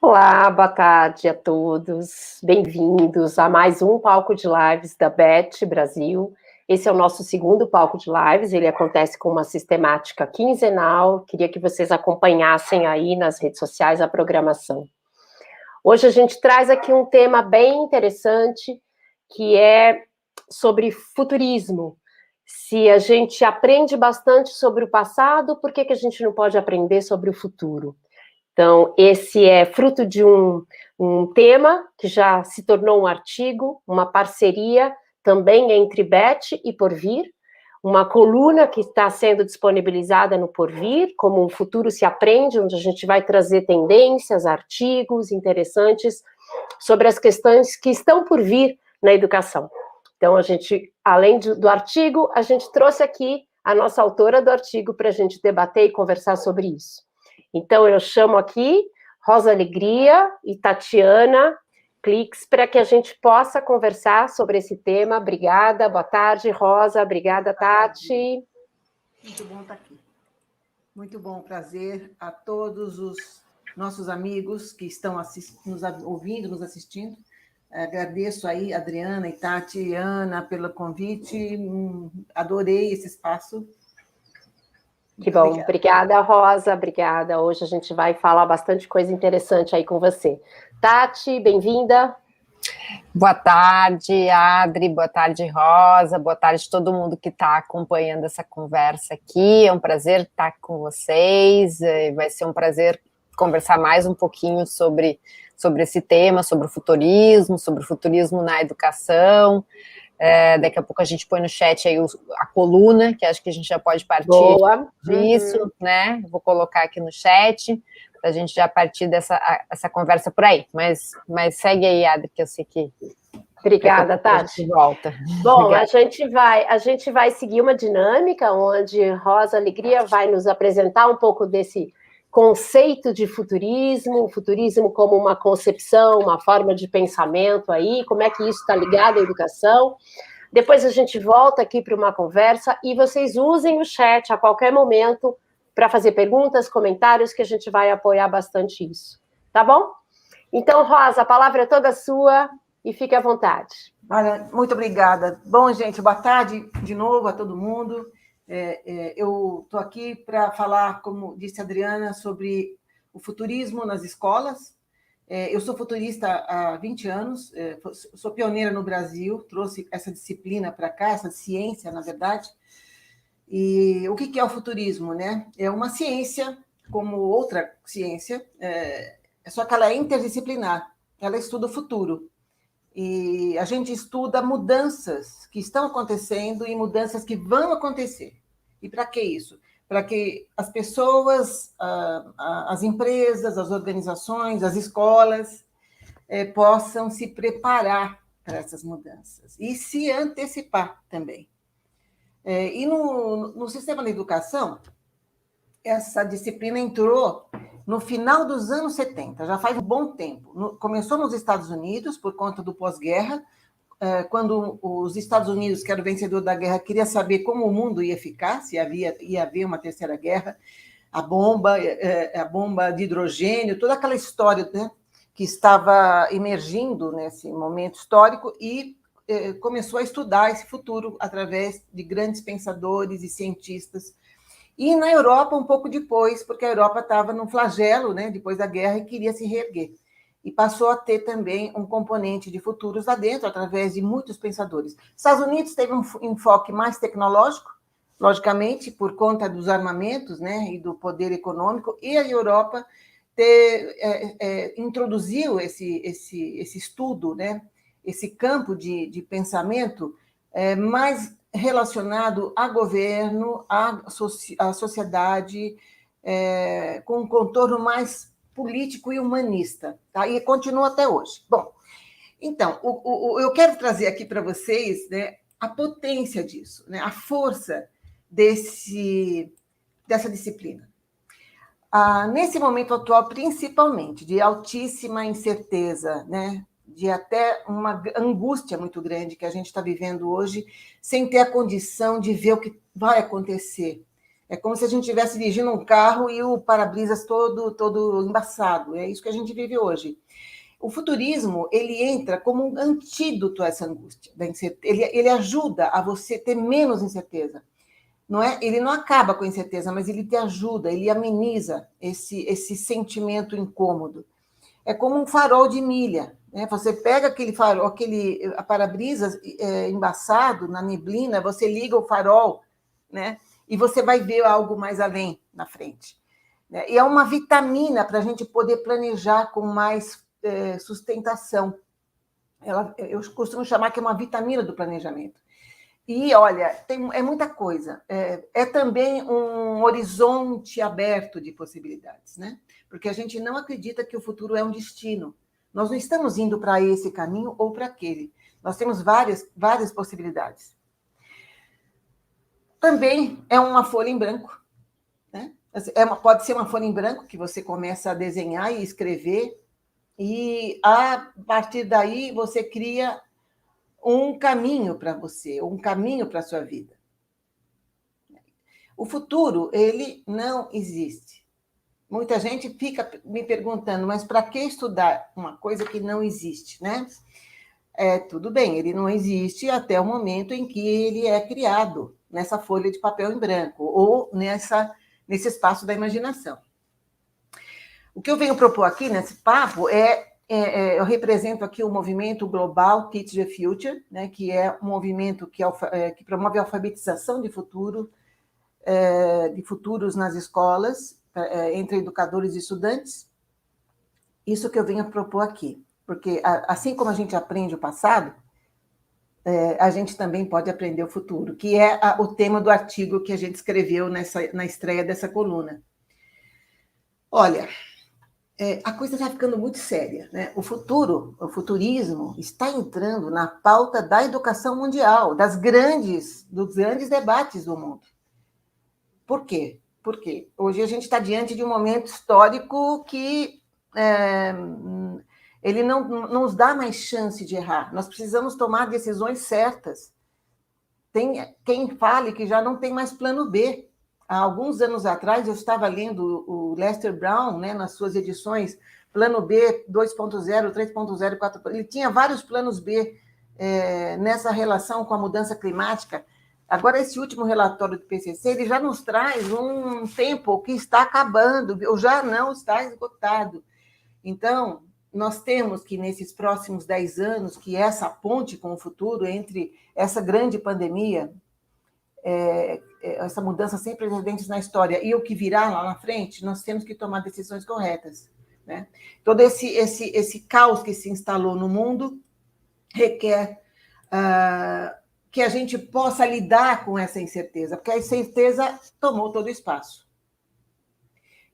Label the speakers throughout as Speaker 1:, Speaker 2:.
Speaker 1: Olá, boa tarde a todos. Bem-vindos a mais um palco de lives da BET Brasil. Esse é o nosso segundo palco de lives, ele acontece com uma sistemática quinzenal. Queria que vocês acompanhassem aí nas redes sociais a programação. Hoje a gente traz aqui um tema bem interessante, que é sobre futurismo. Se a gente aprende bastante sobre o passado, por que a gente não pode aprender sobre o futuro? Então, esse é fruto de um tema que já se tornou um artigo, uma parceria também entre BET e Porvir, uma coluna que está sendo disponibilizada no Porvir, como um futuro se aprende, onde a gente vai trazer tendências, artigos interessantes sobre as questões que estão por vir na educação. Então, a gente, além do artigo, a gente trouxe aqui a nossa autora do artigo para a gente debater e conversar sobre isso. Então, eu chamo aqui Rosa Alegria e Tatiana Cliques para que a gente possa conversar sobre esse tema. Obrigada, boa tarde, Rosa. Obrigada, Tati.
Speaker 2: Muito bom estar aqui. Muito bom, prazer a todos os nossos amigos que estão nos ouvindo, nos assistindo. Agradeço aí, Adriana e Tatiana, pelo convite. Adorei esse espaço.
Speaker 1: Que bom, obrigada, Rosa, obrigada. Hoje a gente vai falar bastante coisa interessante aí com você. Tati, bem-vinda.
Speaker 3: Boa tarde, Adri, boa tarde, Rosa, boa tarde a todo mundo que está acompanhando essa conversa aqui. É um prazer estar com vocês, vai ser um prazer conversar mais um pouquinho sobre esse tema, sobre o futurismo na educação. Daqui a pouco a gente põe no chat aí a coluna, que acho que a gente já pode partir disso, né? Vou colocar aqui no chat, para a gente já partir essa conversa por aí. Mas segue aí, Adri, que eu sei que...
Speaker 1: Obrigada, Tati.
Speaker 3: Volta.
Speaker 1: Bom, a gente vai seguir uma dinâmica onde Rosa Alegria vai nos apresentar um pouco desse conceito de futurismo, o futurismo como uma concepção, uma forma de pensamento aí, como é que isso está ligado à educação. Depois a gente volta aqui para uma conversa e vocês usem o chat a qualquer momento para fazer perguntas, comentários, que a gente vai apoiar bastante isso. Tá bom? Então, Rosa, a palavra é toda sua e fique à vontade.
Speaker 2: Muito obrigada. Bom, gente, boa tarde de novo a todo mundo. Eu estou aqui para falar, como disse a Adriana, sobre o futurismo nas escolas. Eu sou futurista há 20 anos, sou pioneira no Brasil, trouxe essa disciplina para cá, essa ciência, na verdade. E o que é o futurismo, né? É uma ciência, como outra ciência, só que ela é interdisciplinar, ela estuda o futuro. E a gente estuda mudanças que estão acontecendo e mudanças que vão acontecer. E para que isso? Para que as pessoas, as empresas, as organizações, as escolas possam se preparar para essas mudanças e se antecipar também. E no sistema da educação, essa disciplina entrou no final dos anos 70, já faz um bom tempo. Começou nos Estados Unidos, por conta do pós-guerra, quando os Estados Unidos, que era o vencedor da guerra, queria saber como o mundo ia ficar, se ia haver uma terceira guerra, a bomba de hidrogênio, toda aquela história, né, que estava emergindo nesse momento histórico e começou a estudar esse futuro através de grandes pensadores e cientistas. E na Europa, um pouco depois, porque a Europa estava num flagelo, né, depois da guerra, e queria se reerguer. E passou a ter também um componente de futuros lá dentro, através de muitos pensadores. Estados Unidos teve um enfoque mais tecnológico, logicamente, por conta dos armamentos, né, e do poder econômico, e a Europa introduziu esse estudo, né, esse campo de pensamento mais relacionado a governo, à sociedade, com um contorno mais político e humanista, tá? E continua até hoje. Bom, então, eu quero trazer aqui para vocês, né, a potência disso, né, a força dessa disciplina. Nesse momento atual, principalmente, de altíssima incerteza, né, de até uma angústia muito grande que a gente está vivendo hoje, sem ter a condição de ver o que vai acontecer É como se a gente estivesse dirigindo um carro e o para-brisas todo embaçado. É isso que a gente vive hoje. O futurismo, ele entra como um antídoto a essa angústia da incerteza. Ele ajuda a você ter menos incerteza. Não é? Ele não acaba com a incerteza, mas ele te ajuda, ele ameniza esse sentimento incômodo. É como um farol de milha, né? Você pega aquele farol, aquele para-brisas embaçado na neblina, você liga o farol, né? E você vai ver algo mais além na frente. Né? E é uma vitamina para a gente poder planejar com mais sustentação. Eu costumo chamar que é uma vitamina do planejamento. E, olha, é muita coisa. É também um horizonte aberto de possibilidades, né? Porque a gente não acredita que o futuro é um destino. Nós não estamos indo para esse caminho ou para aquele. Nós temos várias possibilidades. Também é uma folha em branco, né? Pode ser uma folha em branco que você começa a desenhar e escrever, e a partir daí você cria um caminho para você, um caminho para a sua vida. O futuro, ele não existe. Muita gente fica me perguntando, mas para que estudar uma coisa que não existe, né? Tudo bem, ele não existe até o momento em que ele é criado nessa folha de papel em branco ou nesse espaço da imaginação. O que eu venho propor aqui nesse papo eu represento aqui o movimento global Teach the Future, né, que é um movimento que promove a alfabetização de futuros nas escolas, entre educadores e estudantes. Isso que eu venho propor aqui, porque assim como a gente aprende o passado, a gente também pode aprender o futuro, que é o tema do artigo que a gente escreveu na estreia dessa coluna. Olha, a coisa está ficando muito séria, né? O futurismo está entrando na pauta da educação mundial, dos grandes debates do mundo. Por quê? Porque hoje a gente está diante de um momento histórico que ele não nos dá mais chance de errar. Nós precisamos tomar decisões certas. Tem quem fale que já não tem mais plano B. Há alguns anos atrás, eu estava lendo o Lester Brown, né, nas suas edições, plano B 2.0, 3.0, 4.0. Ele tinha vários planos B nessa relação com a mudança climática. Agora, esse último relatório do PCC, ele já nos traz um tempo que está acabando, ou já não está esgotado. Então, nós temos que, nesses próximos 10 anos, que essa ponte com o futuro, entre essa grande pandemia, essa mudança sem precedentes na história e o que virá lá na frente, nós temos que tomar decisões corretas. Né? Todo esse caos que se instalou no mundo requer que a gente possa lidar com essa incerteza, porque a incerteza tomou todo o espaço.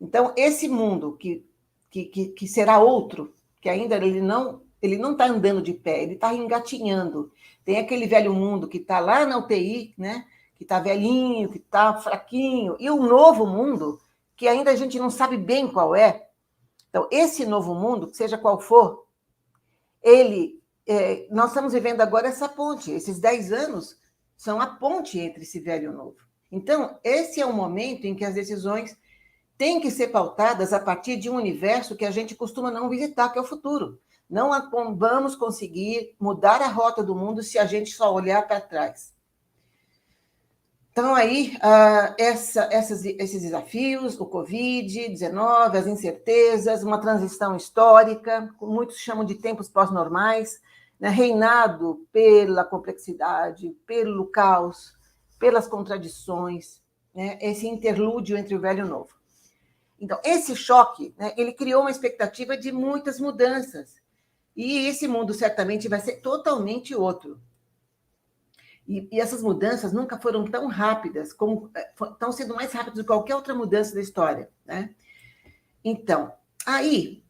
Speaker 2: Então, esse mundo que será outro, que ainda ele não está andando de pé, ele está engatinhando. Tem aquele velho mundo que está lá na UTI, né? Que está velhinho, que está fraquinho, e o novo mundo, que ainda a gente não sabe bem qual é. Então, esse novo mundo, seja qual for, nós estamos vivendo agora essa ponte. Esses 10 anos são a ponte entre esse velho e o novo. Então, esse é o momento em que as decisões têm que ser pautadas a partir de um universo que a gente costuma não visitar, que é o futuro. Não vamos conseguir mudar a rota do mundo se a gente só olhar para trás. Então, aí, esses desafios, o Covid-19, as incertezas, uma transição histórica, muitos chamam de tempos pós-normais, né, reinado pela complexidade, pelo caos, pelas contradições, né, esse interlúdio entre o velho e o novo. Então, esse choque, né, ele criou uma expectativa de muitas mudanças, e esse mundo certamente vai ser totalmente outro. E essas mudanças nunca foram tão rápidas, como estão sendo mais rápidas do que qualquer outra mudança da história. Né? Então, aí,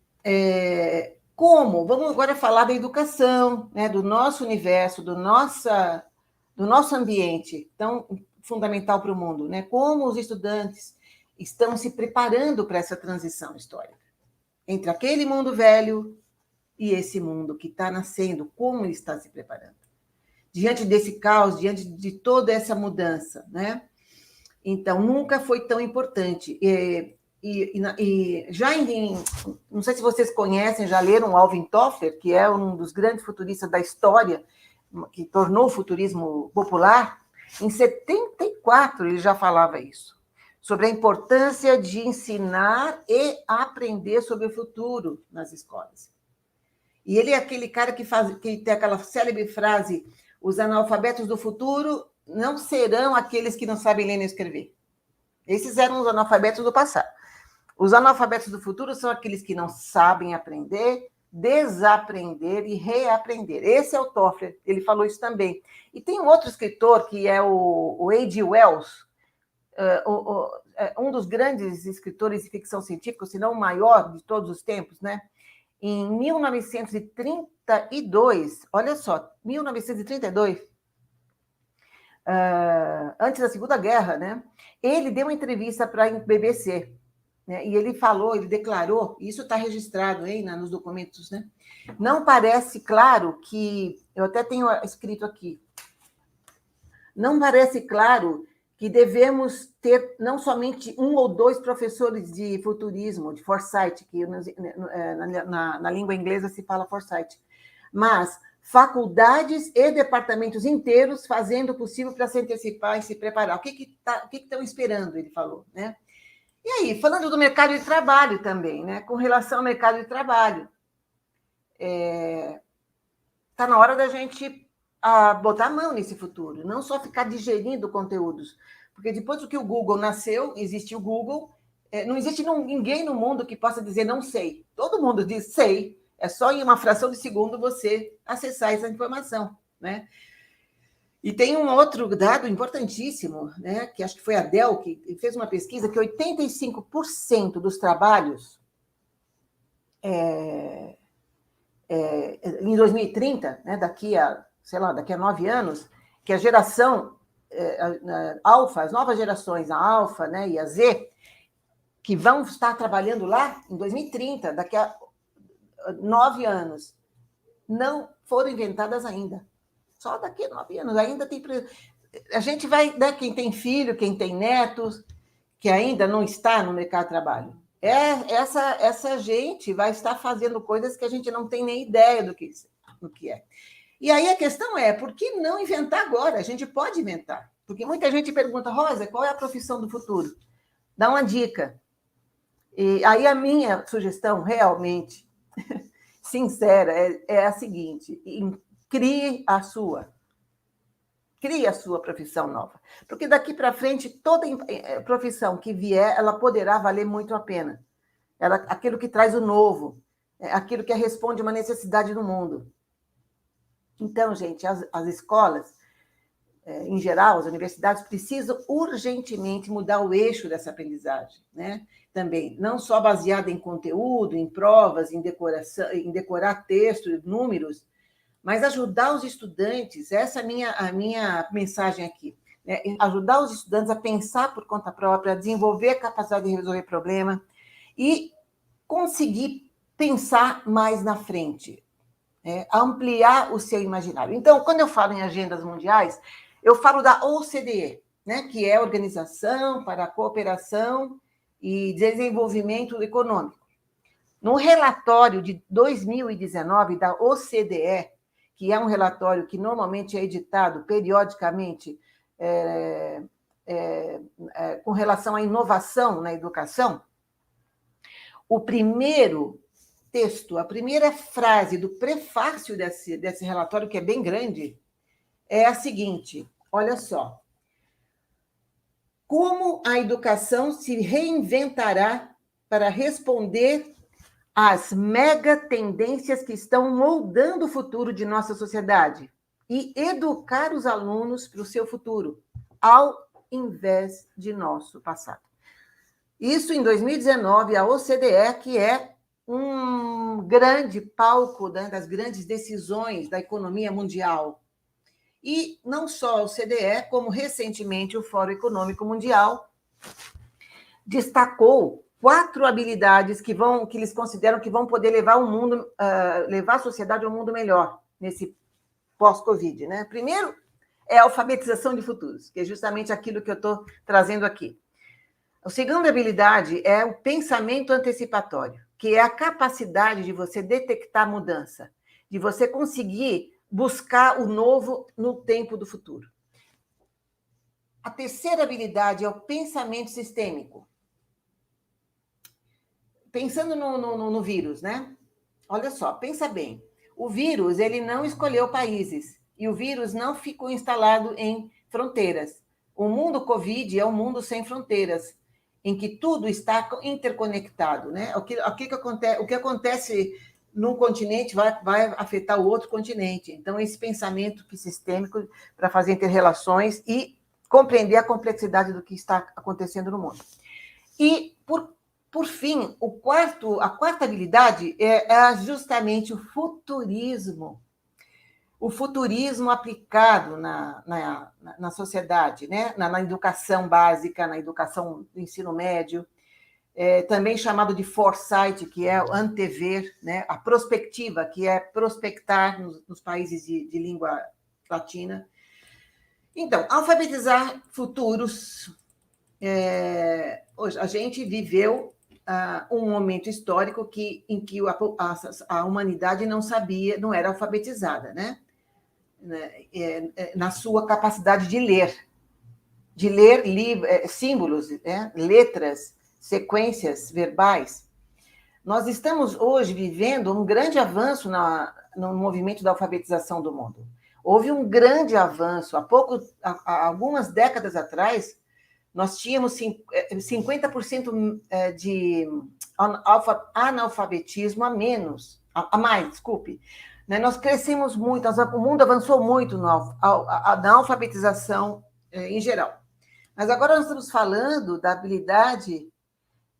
Speaker 2: vamos agora falar da educação, né, do nosso universo, do nosso ambiente, tão fundamental para o mundo. Né? Como os estudantes estão se preparando para essa transição histórica entre aquele mundo velho e esse mundo que está nascendo, como ele está se preparando. Diante desse caos, diante de toda essa mudança, né? Então, nunca foi tão importante. Já não sei se vocês conhecem, já leram Alvin Toffler, que é um dos grandes futuristas da história, que tornou o futurismo popular. Em 74, ele já falava isso, sobre a importância de ensinar e aprender sobre o futuro nas escolas. E ele é aquele cara que tem aquela célebre frase: os analfabetos do futuro não serão aqueles que não sabem ler nem escrever. Esses eram os analfabetos do passado. Os analfabetos do futuro são aqueles que não sabem aprender, desaprender e reaprender. Esse é o Toffler, ele falou isso também. E tem um outro escritor, que é o H.G. Wells, um dos grandes escritores de ficção científica, se não o maior de todos os tempos, né? Em 1932, olha só, 1932, antes da Segunda Guerra, né? Ele deu uma entrevista para a BBC, né? E ele falou, ele declarou, isso está registrado aí nos documentos, né? Não parece claro que, eu até tenho escrito aqui, não parece claro que devemos ter não somente um ou dois professores de futurismo, de foresight, que na língua inglesa se fala foresight, mas faculdades e departamentos inteiros fazendo o possível para se antecipar e se preparar. O que estão esperando, ele falou, né? E aí, falando do mercado de trabalho também, né? Com relação ao mercado de trabalho, está na hora da gente botar a mão nesse futuro, não só ficar digerindo conteúdos, porque depois que o Google nasceu, existe o Google, não existe ninguém no mundo que possa dizer não sei. Todo mundo diz sei, é só em uma fração de segundo você acessar essa informação, né? E tem um outro dado importantíssimo, né, que acho que foi a Dell que fez uma pesquisa, que 85% dos trabalhos em 2030, né, daqui a 9 anos, que a geração alfa, as novas gerações, a alfa, né, e a Z, que vão estar trabalhando lá em 2030, daqui a 9 anos, não foram inventadas ainda. Só daqui a 9 anos. Ainda tem. A gente vai, né, quem tem filho, quem tem netos, que ainda não está no mercado de trabalho. Essa gente vai estar fazendo coisas que a gente não tem nem ideia do que é. E aí a questão é, por que não inventar agora? A gente pode inventar. Porque muita gente pergunta, Rosa, qual é a profissão do futuro? Dá uma dica. E aí a minha sugestão, realmente, sincera, é a seguinte: crie a sua profissão nova. Porque daqui para frente, toda profissão que vier, ela poderá valer muito a pena. Aquilo que traz o novo, aquilo que responde uma necessidade do mundo. Então, gente, as escolas, em geral, as universidades, precisam urgentemente mudar o eixo dessa aprendizagem, né? Também, não só baseada em conteúdo, em provas, em decorar textos, números, mas ajudar os estudantes, essa é a minha mensagem aqui, né? Ajudar os estudantes a pensar por conta própria, a desenvolver a capacidade de resolver problema e conseguir pensar mais na frente, ampliar o seu imaginário. Então, quando eu falo em agendas mundiais, eu falo da OCDE, né, que é a Organização para a Cooperação e Desenvolvimento Econômico. No relatório de 2019 da OCDE, que é um relatório que normalmente é editado periodicamente com relação à inovação na educação, o primeiro texto, a primeira frase do prefácio desse relatório, que é bem grande, é a seguinte: olha só. Como a educação se reinventará para responder às mega tendências que estão moldando o futuro de nossa sociedade e educar os alunos para o seu futuro, ao invés de nosso passado. Isso em 2019, a OCDE, que é um grande palco, né, das grandes decisões da economia mundial. E não só a OCDE, como recentemente o Fórum Econômico Mundial destacou 4 habilidades que eles consideram que vão poder levar levar a sociedade a um mundo melhor nesse pós-Covid, né? Primeiro, é a alfabetização de futuros, que é justamente aquilo que eu estou trazendo aqui. A segunda habilidade é o pensamento antecipatório, que é a capacidade de você detectar mudança, de você conseguir buscar o novo no tempo do futuro. A terceira habilidade é o pensamento sistêmico. Pensando no vírus, né? Olha só, pensa bem. O vírus, ele não escolheu países e o vírus não ficou instalado em fronteiras. O mundo Covid é um mundo sem fronteiras, em que tudo está interconectado, né? O que acontece num continente vai afetar o outro continente. Então, esse pensamento sistêmico para fazer interrelações e compreender a complexidade do que está acontecendo no mundo. E, por fim, a quarta habilidade é justamente o futurismo. O futurismo aplicado na sociedade, né? Na educação básica, na educação do ensino médio, também chamado de foresight, que é o antever, né? A prospectiva, que é prospectar nos países de língua latina. Então, alfabetizar futuros. Hoje, a gente viveu um momento histórico em que a humanidade não sabia, não era alfabetizada, né? Na sua capacidade de ler símbolos, né? Letras, sequências verbais. Nós estamos hoje vivendo um grande avanço no movimento da alfabetização do mundo. Houve um grande avanço. Há algumas décadas atrás, nós tínhamos 50% de analfabetismo a mais, desculpe. Nós crescemos muito, o mundo avançou muito na alfabetização em geral. Mas agora nós estamos falando da habilidade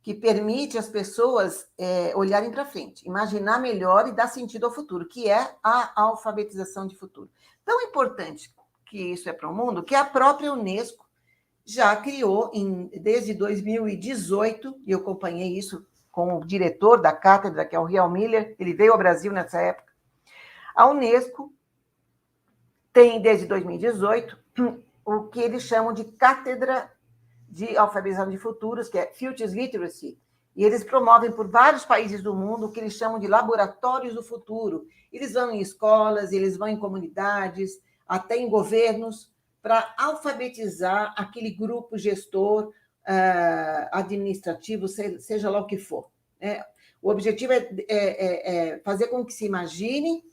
Speaker 2: que permite às pessoas olharem para frente, imaginar melhor e dar sentido ao futuro, que é a alfabetização de futuro. Tão importante que isso é para o mundo, que a própria Unesco já criou, desde 2018, e eu acompanhei isso com o diretor da cátedra, que é o Rial Miller, ele veio ao Brasil nessa época. A Unesco tem, desde 2018, o que eles chamam de Cátedra de Alfabetização de Futuros, que é Futures Literacy, e eles promovem por vários países do mundo o que eles chamam de laboratórios do futuro. Eles vão em escolas, eles vão em comunidades, até em governos, para alfabetizar aquele grupo gestor administrativo, seja lá o que for. O objetivo é fazer com que se imagine,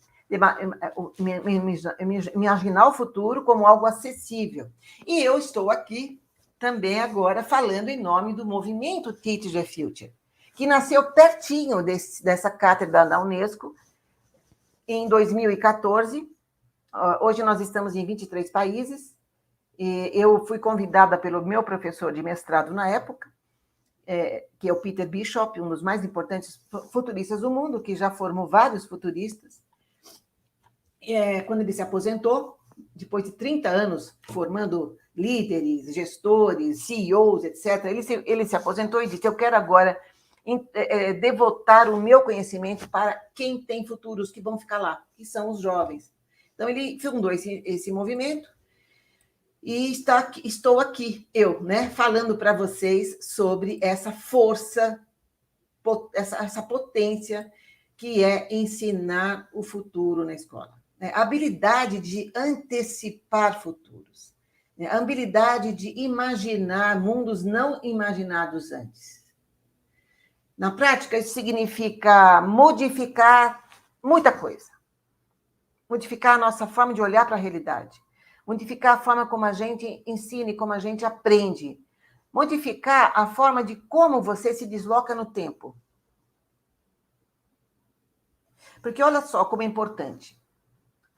Speaker 2: imaginar o futuro como algo acessível. E eu estou aqui também agora falando em nome do movimento Teach the Future, que nasceu pertinho dessa cátedra da Unesco em 2014. Hoje nós estamos em 23 países. E eu fui convidada pelo meu professor de mestrado na época, que é o Peter Bishop, um dos mais importantes futuristas do mundo, que já formou vários futuristas. Quando ele se aposentou, depois de 30 anos formando líderes, gestores, CEOs, etc., ele se aposentou e disse: eu quero agora devotar o meu conhecimento para quem tem futuros que vão ficar lá, que são os jovens. Então, ele fundou esse movimento e estou aqui, falando para vocês sobre essa força, essa potência que é ensinar o futuro na escola. A habilidade de antecipar futuros, a habilidade de imaginar mundos não imaginados antes. Na prática, isso significa modificar muita coisa. Modificar a nossa forma de olhar para a realidade. Modificar a forma como a gente ensina e como a gente aprende. Modificar a forma de como você se desloca no tempo. Porque olha só como é importante.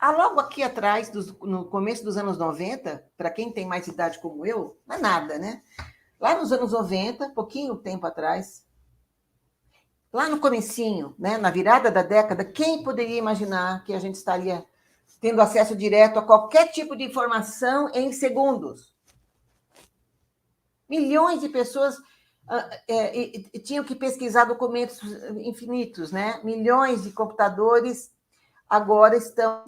Speaker 2: Logo aqui atrás, no começo dos anos 90, para quem tem mais idade como eu, não é nada, né? Lá nos anos 90, pouquinho tempo atrás, lá no comecinho, né, na virada da década, quem poderia imaginar que a gente estaria tendo acesso direto a qualquer tipo de informação em segundos? Milhões de pessoas tinham que pesquisar documentos infinitos, né? Milhões de computadores agora estão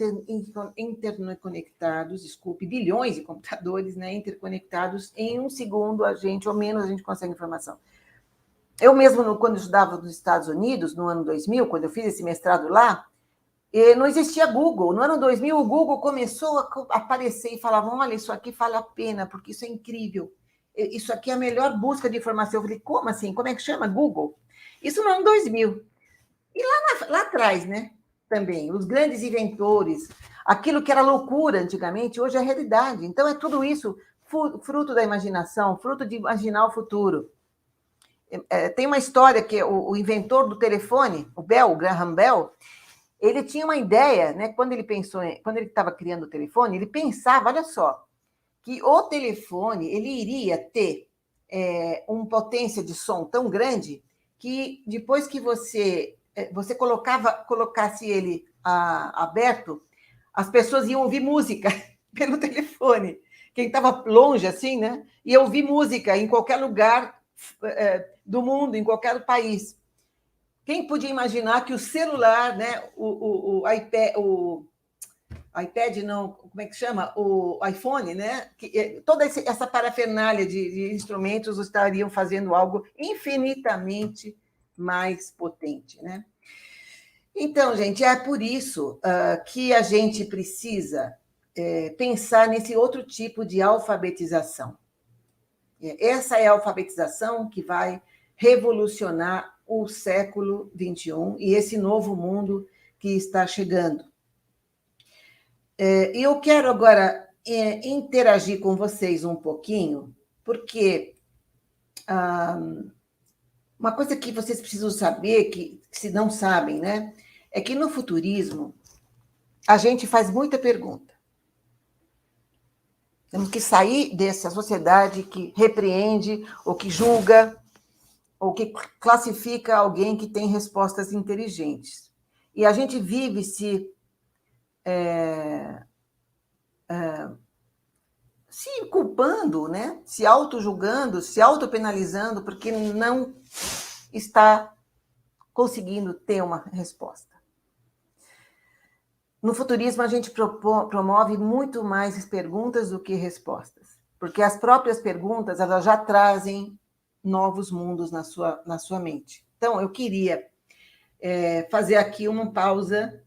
Speaker 2: interconectados, desculpe, bilhões de computadores, né, interconectados, em um segundo, ou menos, a gente consegue informação. Eu mesmo, quando estudava nos Estados Unidos, no ano 2000, quando eu fiz esse mestrado lá, não existia Google. No ano 2000, o Google começou a aparecer e falavam, olha, isso aqui vale a pena, porque isso é incrível. Isso aqui é a melhor busca de informação. Eu falei, como assim? Como é que chama? Google? Isso no ano 2000. E lá atrás, né? Também, os grandes inventores, aquilo que era loucura antigamente, hoje é realidade. Então, é tudo isso fruto da imaginação, fruto de imaginar o futuro. Tem uma história que o inventor do telefone, o Graham Bell, ele tinha uma ideia, né? Quando ele estava criando o telefone, ele pensava, olha só, que o telefone ele iria ter uma potência de som tão grande que depois que você colocasse ele aberto, as pessoas iam ouvir música pelo telefone. Quem estava longe, assim, né? Ia ouvir música em qualquer lugar do mundo, em qualquer país. Quem podia imaginar que o celular, né, o iPad não, como é que chama? O iPhone, né? Toda essa parafernália de instrumentos estariam fazendo algo infinitamente mais potente, né? Então, gente, é por isso que a gente precisa pensar nesse outro tipo de alfabetização. Essa é a alfabetização que vai revolucionar o século XXI e esse novo mundo que está chegando. E eu quero agora interagir com vocês um pouquinho, porque uma coisa que vocês precisam saber, que se não sabem, né, é que no futurismo a gente faz muita pergunta. Temos que sair dessa sociedade que repreende, ou que julga, ou que classifica alguém que tem respostas inteligentes. E a gente vive se culpando, né? Se auto-julgando, se auto-penalizando, porque não está conseguindo ter uma resposta. No futurismo, a gente promove muito mais perguntas do que respostas, porque as próprias perguntas elas já trazem novos mundos na sua mente. Então, eu queria fazer aqui uma pausa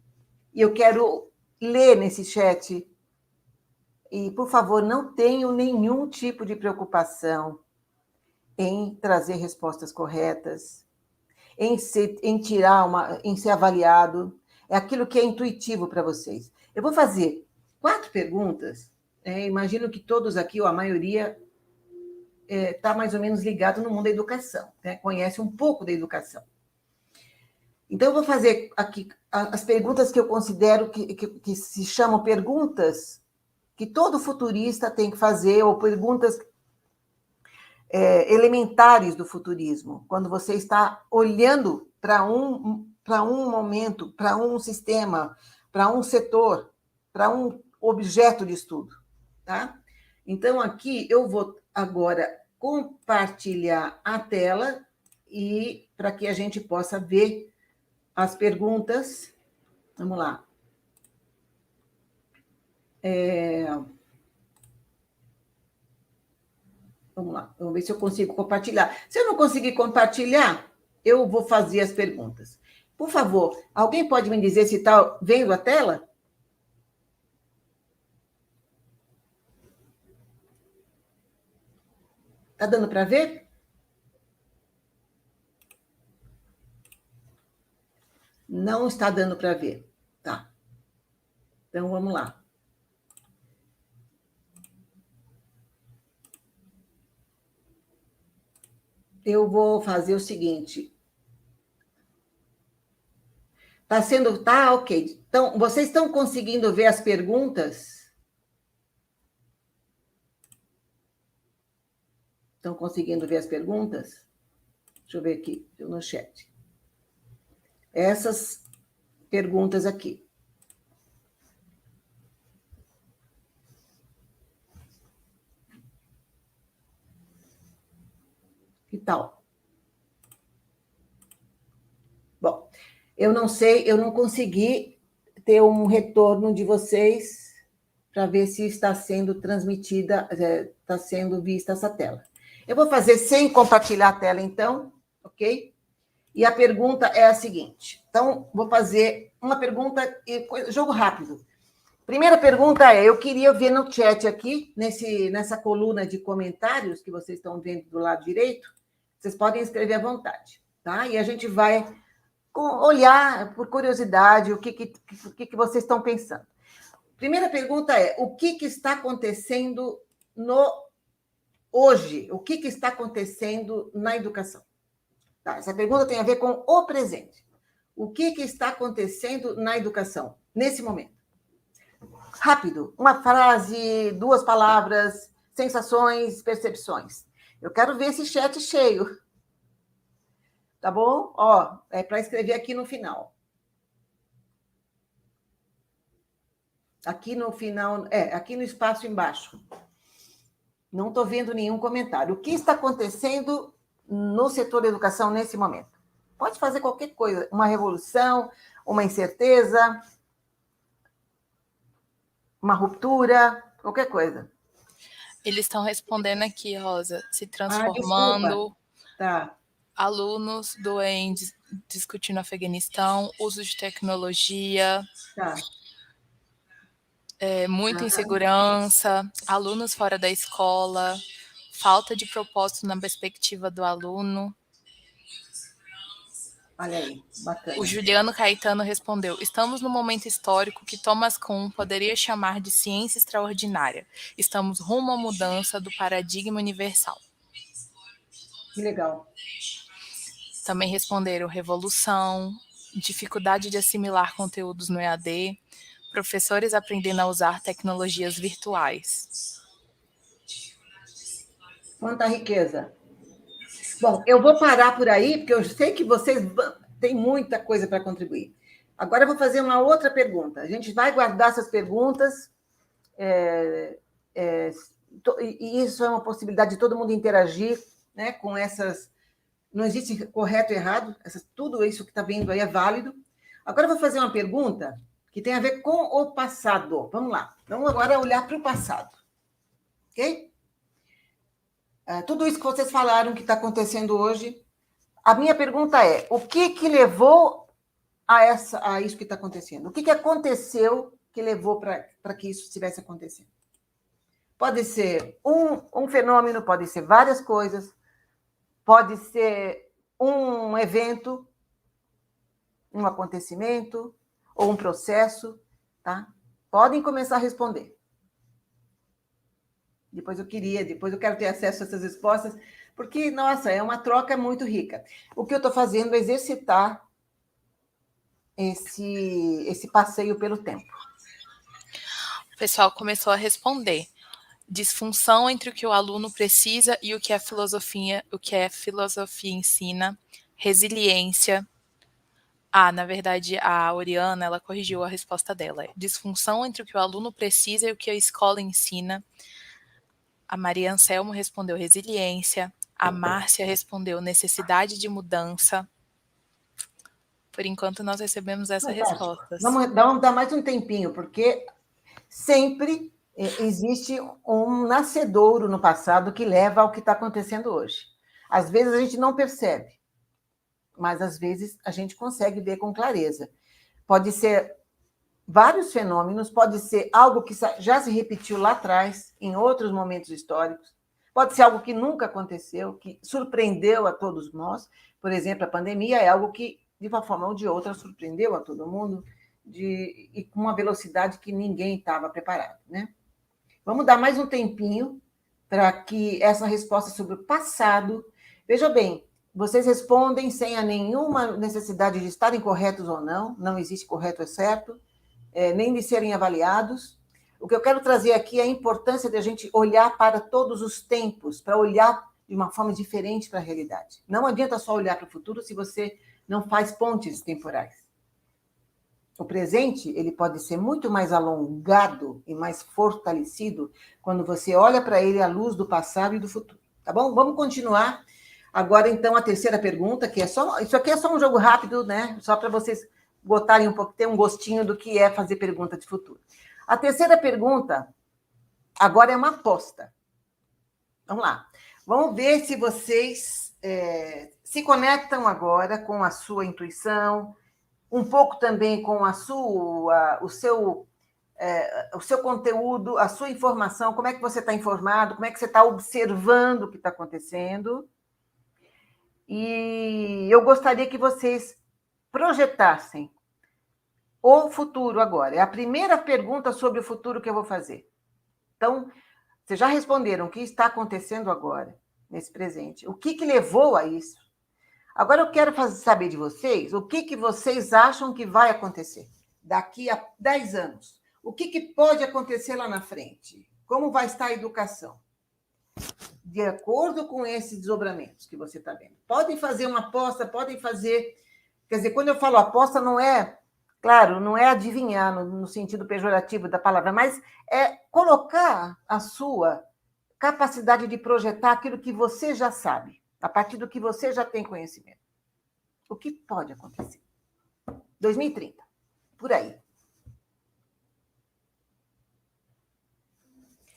Speaker 2: e eu quero ler nesse chat. E, por favor, não tenham nenhum tipo de preocupação em trazer respostas corretas, em ser avaliado. É aquilo que é intuitivo para vocês. Eu vou fazer 4 perguntas. Imagino que todos aqui, ou a maioria, está mais ou menos ligado no mundo da educação, né? Conhece um pouco da educação. Então, eu vou fazer aqui as perguntas que eu considero que se chamam perguntas que todo futurista tem que fazer, ou perguntas elementares do futurismo, quando você está olhando para um momento, para um sistema, para um setor, para um objeto de estudo. Tá? Então, aqui eu vou agora compartilhar a tela e para que a gente possa ver as perguntas. Vamos lá. Vamos lá, vamos ver se eu consigo compartilhar. Se eu não conseguir compartilhar, eu vou fazer as perguntas. Por favor, alguém pode me dizer se está vendo a tela? Está dando para ver? Não está dando para ver. Tá. Então, vamos lá. Eu vou fazer o seguinte. Tá, ok. Então, vocês estão conseguindo ver as perguntas? Estão conseguindo ver as perguntas? Deixa eu ver aqui, no chat. Essas perguntas aqui. Que tal? Bom, eu não sei, eu não consegui ter um retorno de vocês para ver se está sendo transmitida, está sendo vista essa tela. Eu vou fazer sem compartilhar a tela, então, ok? E a pergunta é a seguinte. Então, vou fazer uma pergunta, jogo rápido. Primeira pergunta é, eu queria ver no chat aqui, nessa coluna de comentários que vocês estão vendo do lado direito, vocês podem escrever à vontade, tá? E a gente vai olhar, por curiosidade, o que vocês estão pensando. Primeira pergunta é, o que está acontecendo hoje? O que está acontecendo na educação? Tá, essa pergunta tem a ver com o presente. O que está acontecendo na educação, nesse momento? Rápido, uma frase, 2 palavras, sensações, percepções. Eu quero ver esse chat cheio. Tá bom? Ó, é para escrever aqui no final. Aqui no final, aqui no espaço embaixo. Não estou vendo nenhum comentário. O que está acontecendo no setor da educação nesse momento? Pode fazer qualquer coisa, uma revolução, uma incerteza, uma ruptura, qualquer coisa.
Speaker 4: Eles estão respondendo aqui, Rosa, se transformando,
Speaker 2: tá.
Speaker 4: Alunos doentes discutindo Afeganistão, uso de tecnologia,
Speaker 2: Tá.
Speaker 4: muita insegurança, alunos fora da escola, falta de propósito na perspectiva do aluno.
Speaker 2: Olha aí, bacana.
Speaker 4: O Juliano Caetano respondeu, estamos num momento histórico que Thomas Kuhn poderia chamar de ciência extraordinária. Estamos rumo à mudança do paradigma universal.
Speaker 2: Que legal.
Speaker 4: Também responderam revolução, dificuldade de assimilar conteúdos no EAD, professores aprendendo a usar tecnologias virtuais.
Speaker 2: Quanta riqueza. Bom, eu vou parar por aí, porque eu sei que vocês têm muita coisa para contribuir. Agora eu vou fazer uma outra pergunta. A gente vai guardar essas perguntas, e isso é uma possibilidade de todo mundo interagir, né, com essas... Não existe correto e errado, tudo isso que está vindo aí é válido. Agora eu vou fazer uma pergunta que tem a ver com o passado. Vamos lá. Vamos agora olhar para o passado. Ok? Tudo isso que vocês falaram que está acontecendo hoje, a minha pergunta é, o que levou a isso que está acontecendo? O que aconteceu que levou para que isso estivesse acontecendo? Pode ser um fenômeno, pode ser várias coisas, pode ser um evento, um acontecimento ou um processo, tá? Podem começar a responder. Depois eu quero ter acesso a essas respostas, porque, nossa, é uma troca muito rica. O que eu estou fazendo é exercitar esse passeio pelo tempo.
Speaker 4: O pessoal começou a responder. Disfunção entre o que o aluno precisa e o que a filosofia ensina. Resiliência. Na verdade, a Oriana, ela corrigiu a resposta dela. Disfunção entre o que o aluno precisa e o que a escola ensina. A Maria Anselmo respondeu resiliência. A Márcia respondeu necessidade de mudança. Por enquanto, nós recebemos essas respostas.
Speaker 2: Vamos dar mais um tempinho, porque sempre existe um nascedouro no passado que leva ao que está acontecendo hoje. Às vezes a gente não percebe, mas às vezes a gente consegue ver com clareza. Pode ser vários fenômenos, pode ser algo que já se repetiu lá atrás, em outros momentos históricos, pode ser algo que nunca aconteceu, que surpreendeu a todos nós. Por exemplo, a pandemia é algo que, de uma forma ou de outra, surpreendeu a todo mundo e com uma velocidade que ninguém estava preparado, né? Vamos dar mais um tempinho para que essa resposta sobre o passado... Veja bem, vocês respondem sem nenhuma necessidade de estarem corretos ou não existe correto ou certo, nem de serem avaliados. O que eu quero trazer aqui é a importância de a gente olhar para todos os tempos, para olhar de uma forma diferente para a realidade. Não adianta só olhar para o futuro se você não faz pontes temporais. O presente, ele pode ser muito mais alongado e mais fortalecido quando você olha para ele à luz do passado e do futuro. Tá bom? Vamos continuar. Agora, então, a terceira pergunta, que isso aqui é só um jogo rápido, né? Só para vocês botarem ter um gostinho do que é fazer pergunta de futuro. A terceira pergunta agora é uma aposta. Vamos lá. Vamos ver se vocês se conectam agora com a sua intuição, um pouco também com o seu conteúdo, a sua informação, como é que você está informado, como é que você está observando o que está acontecendo. E eu gostaria que vocês projetassem o futuro agora. É a primeira pergunta sobre o futuro que eu vou fazer. Então, vocês já responderam o que está acontecendo agora, nesse presente. O que levou a isso? Agora eu quero saber de vocês o que vocês acham que vai acontecer daqui a 10 anos. O que pode acontecer lá na frente? Como vai estar a educação? De acordo com esses desdobramentos que você está vendo. Podem fazer uma aposta, podem fazer... Quer dizer, quando eu falo aposta, não é... Claro, não é adivinhar no sentido pejorativo da palavra, mas é colocar a sua capacidade de projetar aquilo que você já sabe, a partir do que você já tem conhecimento. O que pode acontecer? 2030, por aí.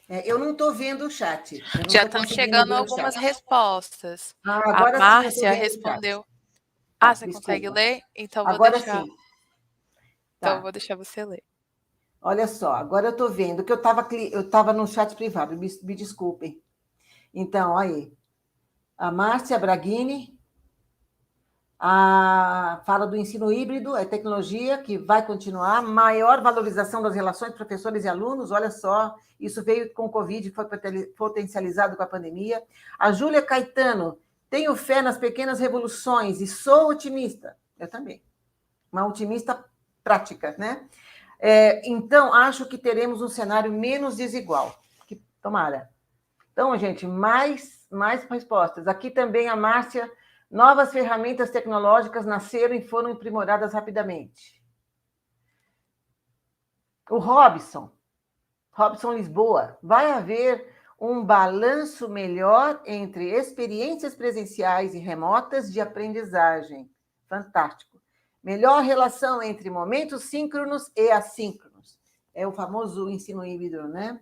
Speaker 2: Eu não estou vendo o chat.
Speaker 4: Já estão chegando algumas respostas.
Speaker 2: Agora
Speaker 4: a Márcia respondeu. Você
Speaker 2: desculpa.
Speaker 4: consegue ler? Então
Speaker 2: agora
Speaker 4: vou deixar.
Speaker 2: Sim.
Speaker 4: Então eu vou deixar você ler.
Speaker 2: Olha só, agora eu estou vendo que eu estava no chat privado, me desculpem. Então, aí, a Márcia Braghini fala do ensino híbrido, é tecnologia que vai continuar, maior valorização das relações professores e alunos, olha só, isso veio com o Covid, foi potencializado com a pandemia. A Júlia Caetano, tenho fé nas pequenas revoluções e sou otimista. Eu também. Uma otimista prática, né? Então, acho que teremos um cenário menos desigual. Tomara. Então, gente, mais respostas. Aqui também a Márcia, novas ferramentas tecnológicas nasceram e foram aprimoradas rapidamente. O Robson Lisboa, vai haver um balanço melhor entre experiências presenciais e remotas de aprendizagem. Fantástico. Melhor relação entre momentos síncronos e assíncronos. É o famoso ensino híbrido, né?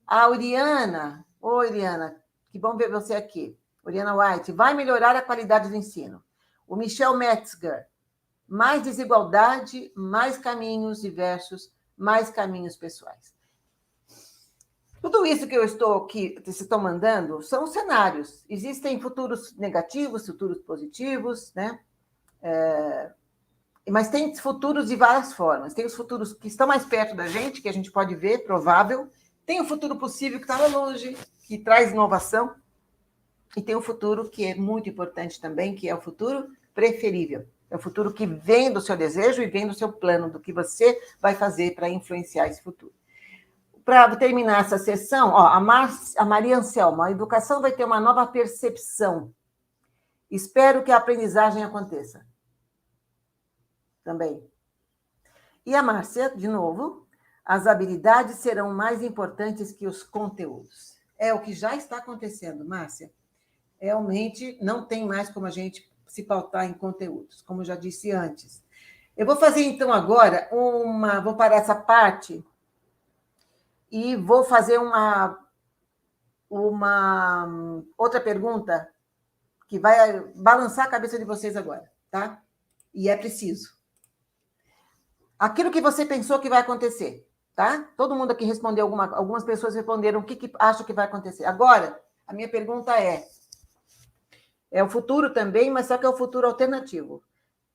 Speaker 2: A Oriana, Oriana, que bom ver você aqui. Oriana White, vai melhorar a qualidade do ensino. O Michel Metzger, mais desigualdade, mais caminhos diversos, mais caminhos pessoais. Tudo isso que vocês estão mandando, são cenários. Existem futuros negativos, futuros positivos, né? Mas tem futuros de várias formas. Tem os futuros que estão mais perto da gente, que a gente pode ver, provável. Tem o futuro possível que está lá longe, que traz inovação. E tem o futuro que é muito importante também, que é o futuro preferível. É o futuro que vem do seu desejo e vem do seu plano, do que você vai fazer para influenciar esse futuro. Para terminar essa sessão, a Maria Anselma, a educação vai ter uma nova percepção. Espero que a aprendizagem aconteça. Também. E a Márcia, de novo, as habilidades serão mais importantes que os conteúdos. É o que já está acontecendo, Márcia. Realmente não tem mais como a gente se pautar em conteúdos, como eu já disse antes. Eu vou fazer, então, agora vou parar essa parte e vou fazer uma outra pergunta que vai balançar a cabeça de vocês agora, tá? E é preciso. Aquilo que você pensou que vai acontecer, tá? Todo mundo aqui respondeu, algumas pessoas responderam o que acham que vai acontecer. Agora, a minha pergunta é o futuro também, mas só que é o futuro alternativo.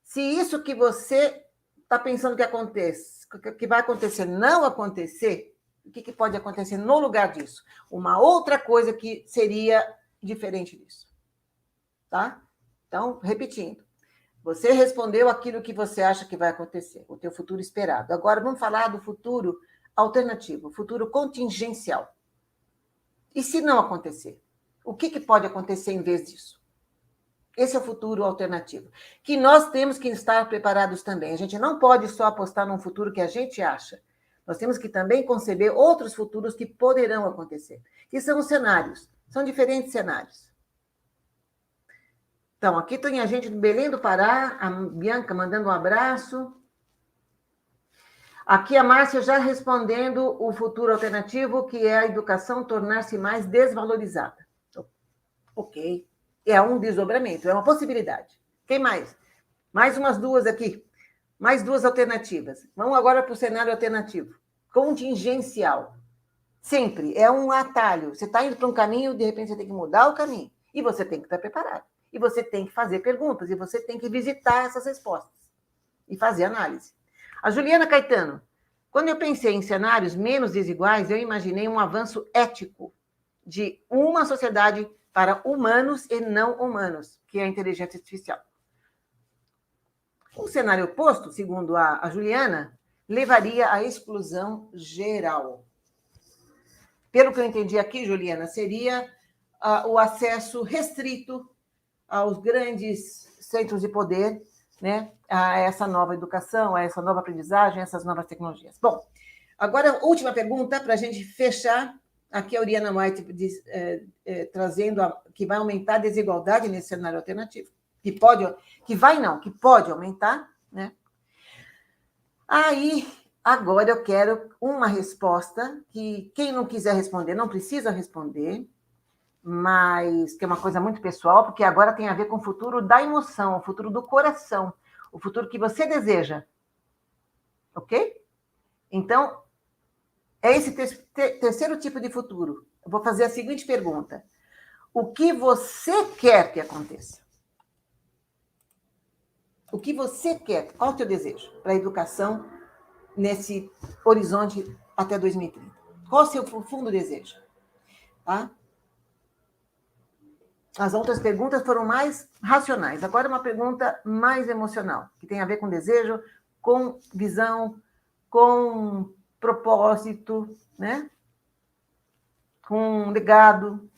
Speaker 2: Se isso que você está pensando que vai acontecer, não acontecer, o que pode acontecer no lugar disso? Uma outra coisa que seria diferente disso. Tá? Então, repetindo. Você respondeu aquilo que você acha que vai acontecer, o teu futuro esperado. Agora, vamos falar do futuro alternativo, futuro contingencial. E se não acontecer? O que pode acontecer em vez disso? Esse é o futuro alternativo, que nós temos que estar preparados também. A gente não pode só apostar num futuro que a gente acha. Nós temos que também conceber outros futuros que poderão acontecer, que são os cenários, são diferentes cenários. Então, aqui tem a gente do Belém do Pará, a Bianca mandando um abraço. Aqui a Márcia já respondendo o futuro alternativo, que é a educação tornar-se mais desvalorizada. Ok. É um desdobramento, é uma possibilidade. Quem mais? Mais umas duas aqui. Mais duas alternativas. Vamos agora para o cenário alternativo. Contingencial. Sempre. É um atalho. Você está indo para um caminho, de repente você tem que mudar o caminho. E você tem que estar preparado. E você tem que fazer perguntas. E você tem que visitar essas respostas. E fazer análise. A Juliana Caetano. Quando eu pensei em cenários menos desiguais, eu imaginei um avanço ético de uma sociedade para humanos e não humanos, que é a inteligência artificial. O cenário oposto, segundo a Juliana, levaria à exclusão geral. Pelo que eu entendi aqui, Juliana, seria o acesso restrito aos grandes centros de poder, né, a essa nova educação, a essa nova aprendizagem, a essas novas tecnologias. Bom, agora, última pergunta, para a gente fechar. Aqui a Oriana White diz, trazendo que vai aumentar a desigualdade nesse cenário alternativo. Que pode aumentar, né? Aí, agora eu quero uma resposta que quem não quiser responder não precisa responder, mas que é uma coisa muito pessoal, porque agora tem a ver com o futuro da emoção, o futuro do coração, o futuro que você deseja. Ok? Então, é esse terceiro tipo de futuro. Eu vou fazer a seguinte pergunta. O que você quer que aconteça? O que você quer? Qual é o teu desejo para a educação nesse horizonte até 2030? Qual é o seu profundo desejo? Tá? As outras perguntas foram mais racionais. Agora uma pergunta mais emocional, que tem a ver com desejo, com visão, com propósito, né? Com legado.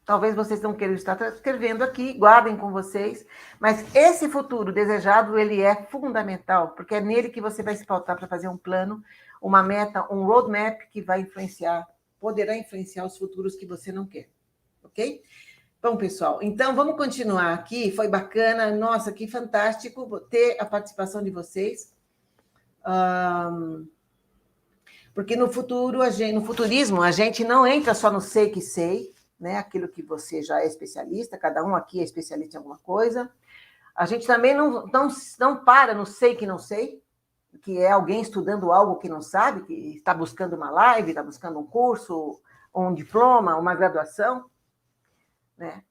Speaker 2: Talvez vocês não queiram estar escrevendo aqui, guardem com vocês, mas esse futuro desejado, ele é fundamental, porque é nele que você vai se pautar para fazer um plano, uma meta, um roadmap que vai influenciar, poderá influenciar os futuros que você não quer, ok? Bom, pessoal, então vamos continuar aqui, foi bacana, nossa, que fantástico ter a participação de vocês, porque no futurismo, a gente não entra só no sei que sei, né? Aquilo que você já é especialista, cada um aqui é especialista em alguma coisa. A gente também não para no sei que não sei, que é alguém estudando algo que não sabe, que está buscando uma live, está buscando um curso, um diploma, uma graduação, né?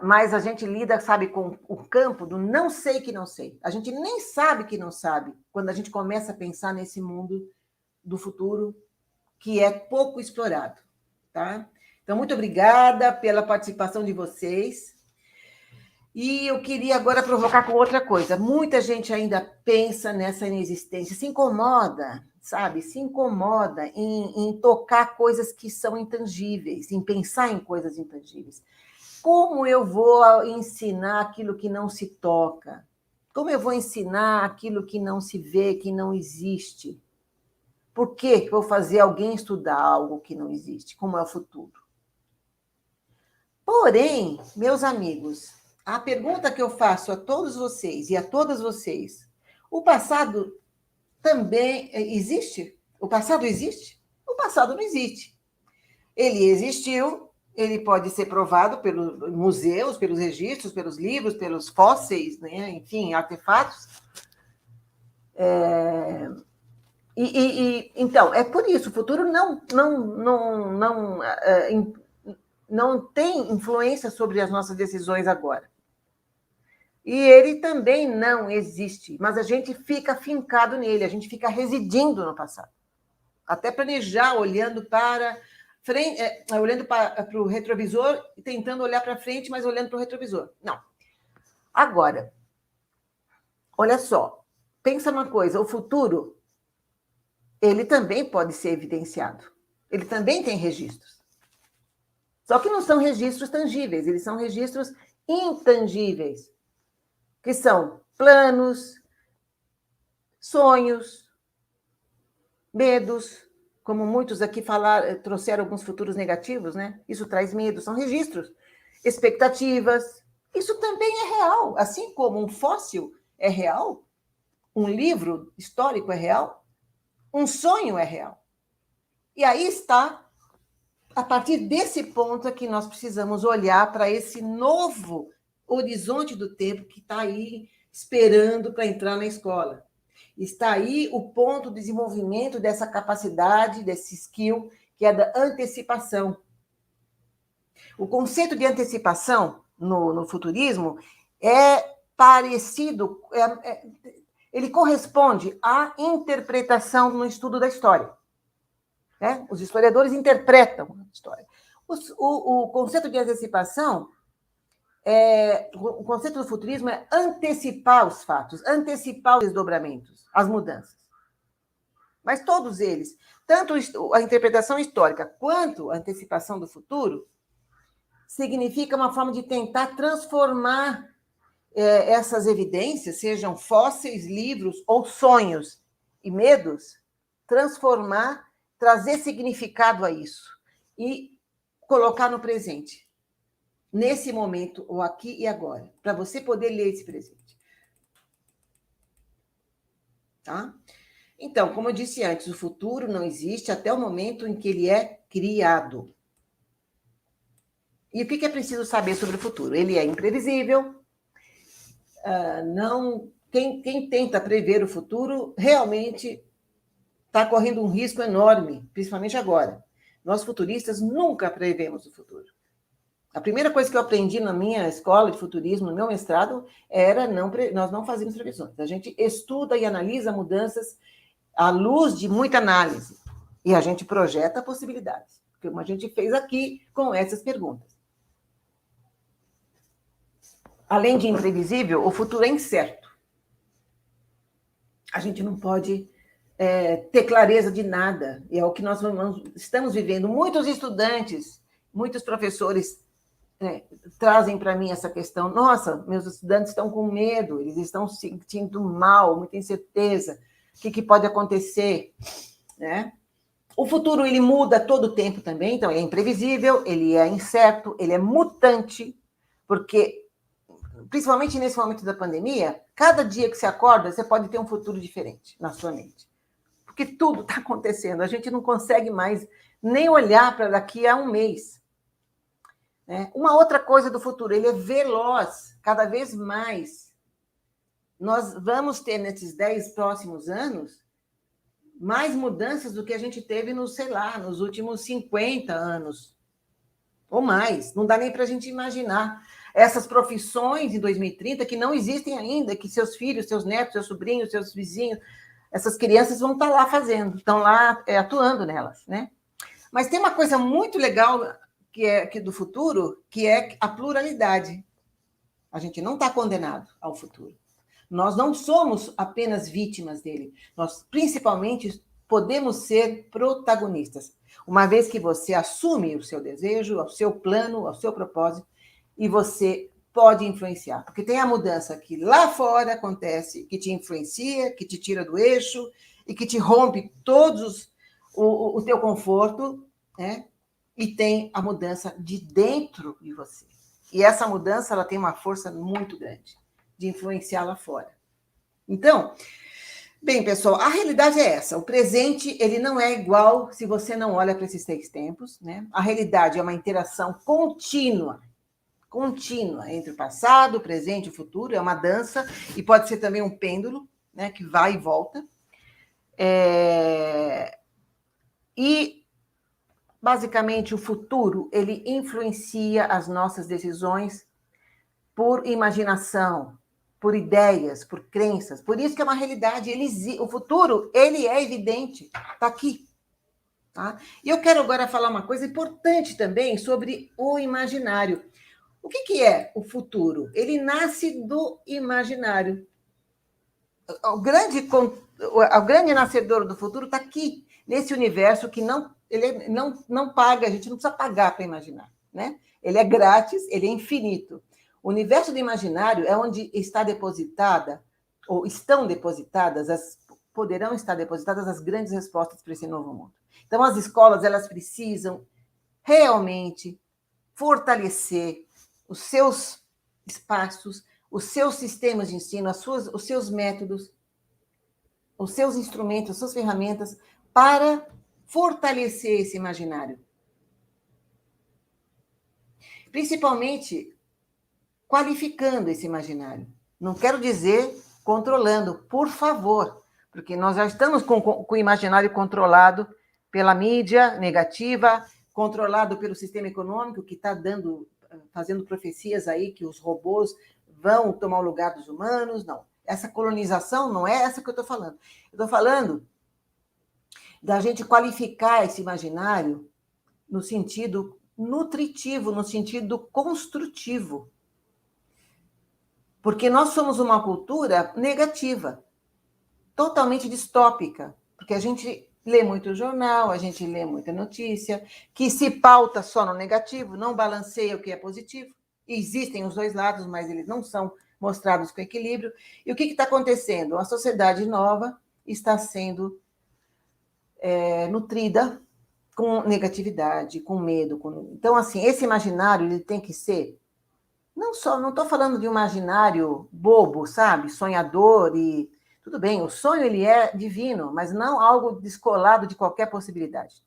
Speaker 2: Mas a gente lida, sabe, com o campo do não sei que não sei. A gente nem sabe que não sabe quando a gente começa a pensar nesse mundo do futuro que é pouco explorado, tá? Então, muito obrigada pela participação de vocês. E eu queria agora provocar com outra coisa. Muita gente ainda pensa nessa inexistência, se incomoda, sabe? Se incomoda em tocar coisas que são intangíveis, em pensar em coisas intangíveis. Como eu vou ensinar aquilo que não se toca? Como eu vou ensinar aquilo que não se vê, que não existe? Por que vou fazer alguém estudar algo que não existe? Como é o futuro? Porém, meus amigos, a pergunta que eu faço a todos vocês e a todas vocês, o passado também existe? O passado existe? O passado não existe. Ele existiu, ele pode ser provado pelos museus, pelos registros, pelos livros, pelos fósseis, né? Enfim, artefatos. Então, é por isso, o futuro não tem influência sobre as nossas decisões agora. E ele também não existe, mas a gente fica fincado nele, a gente fica residindo no passado. Até planejar, olhando para frente, olhando para o retrovisor e tentando olhar para frente, mas olhando para o retrovisor. Não. Agora, olha só, pensa uma coisa, o futuro, ele também pode ser evidenciado. Ele também tem registros. Só que não são registros tangíveis, eles são registros intangíveis, que são planos, sonhos, medos, como muitos aqui trouxeram alguns futuros negativos, né? Isso traz medo, são registros, expectativas, isso também é real, assim como um fóssil é real? Um livro histórico é real? Um sonho é real? E aí está, a partir desse ponto é que nós precisamos olhar para esse novo horizonte do tempo que está aí esperando para entrar na escola. Está aí o ponto de desenvolvimento dessa capacidade, desse skill, que é da antecipação. O conceito de antecipação no futurismo é parecido, ele corresponde à interpretação no estudo da história. Né? Os historiadores interpretam a história. O conceito de antecipação, o conceito do futurismo é antecipar os fatos, antecipar os desdobramentos, as mudanças. Mas todos eles, tanto a interpretação histórica quanto a antecipação do futuro, significa uma forma de tentar transformar essas evidências, sejam fósseis, livros ou sonhos e medos, transformar, trazer significado a isso e colocar no presente, nesse momento, ou aqui e agora, para você poder ler esse presente. Tá? Então, como eu disse antes, o futuro não existe até o momento em que ele é criado. E o que é preciso saber sobre o futuro? Ele é imprevisível. Quem tenta prever o futuro realmente está correndo um risco enorme, principalmente agora. Nós futuristas nunca prevemos o futuro. A primeira coisa que eu aprendi na minha escola de futurismo, no meu mestrado, era nós não fazíamos previsões. A gente estuda e analisa mudanças à luz de muita análise. E a gente projeta possibilidades, como a gente fez aqui com essas perguntas. Além de imprevisível, o futuro é incerto. A gente não pode ter clareza de nada. E é o que nós estamos vivendo. Muitos estudantes, muitos professores trazem para mim essa questão. Nossa, meus estudantes estão com medo, eles estão se sentindo mal, muita incerteza. O que pode acontecer? Né? O futuro ele muda todo o tempo também, então ele é imprevisível, ele é incerto, ele é mutante, porque, principalmente nesse momento da pandemia, cada dia que você acorda, você pode ter um futuro diferente na sua mente. Porque tudo está acontecendo, a gente não consegue mais nem olhar para daqui a um mês. Uma outra coisa do futuro, ele é veloz, cada vez mais. Nós vamos ter, nesses 10 próximos anos, mais mudanças do que a gente teve nos últimos 50 anos. Ou mais. Não dá nem para a gente imaginar. Essas profissões em 2030 que não existem ainda, que seus filhos, seus netos, seus sobrinhos, seus vizinhos, essas crianças vão estar lá fazendo, estão lá atuando nelas. Né? Mas tem uma coisa muito legal que do futuro, que é a pluralidade. A gente não está condenado ao futuro. Nós não somos apenas vítimas dele. Nós, principalmente, podemos ser protagonistas. Uma vez que você assume o seu desejo, o seu plano, o seu propósito, e você pode influenciar. Porque tem a mudança que lá fora acontece, que te influencia, que te tira do eixo e que te rompe todos o teu conforto, né? E tem a mudança de dentro de você. E essa mudança ela tem uma força muito grande de influenciar lá fora. Então, bem, pessoal, a realidade é essa. O presente ele não é igual se você não olha para esses 3 tempos. Né? A realidade é uma interação contínua entre o passado, o presente e o futuro. É uma dança e pode ser também um pêndulo, né, que vai e volta. E basicamente, o futuro, ele influencia as nossas decisões por imaginação, por ideias, por crenças. Por isso que é uma realidade. O futuro, ele é evidente, está aqui. Tá? E eu quero agora falar uma coisa importante também sobre o imaginário. O que é o futuro? Ele nasce do imaginário. O grande nascedor do futuro está aqui, nesse universo que ele não paga, a gente não precisa pagar para imaginar. Né? Ele é grátis, ele é infinito. O universo do imaginário é onde está depositada, ou poderão estar depositadas as grandes respostas para esse novo mundo. Então, as escolas elas precisam realmente fortalecer os seus espaços os seus sistemas de ensino, os seus métodos, os seus instrumentos, as suas ferramentas para fortalecer esse imaginário. Principalmente qualificando esse imaginário. Não quero dizer controlando, por favor, porque nós já estamos com o imaginário controlado pela mídia negativa, controlado pelo sistema econômico, que está fazendo profecias aí que os robôs vão tomar o lugar dos humanos. Não, essa colonização não é essa que eu estou falando. Eu estou falando da gente qualificar esse imaginário no sentido nutritivo, no sentido construtivo. Porque nós somos uma cultura negativa, totalmente distópica, porque a gente lê muito jornal, a gente lê muita notícia, que se pauta só no negativo, não balanceia o que é positivo. Existem os dois lados, mas eles não são mostrados com equilíbrio. E o que está acontecendo? A sociedade nova está sendo nutrida com negatividade, com medo. Então, assim, esse imaginário ele tem que ser não estou falando de um imaginário bobo, sabe? Sonhador e... Tudo bem, o sonho ele é divino, mas não algo descolado de qualquer possibilidade.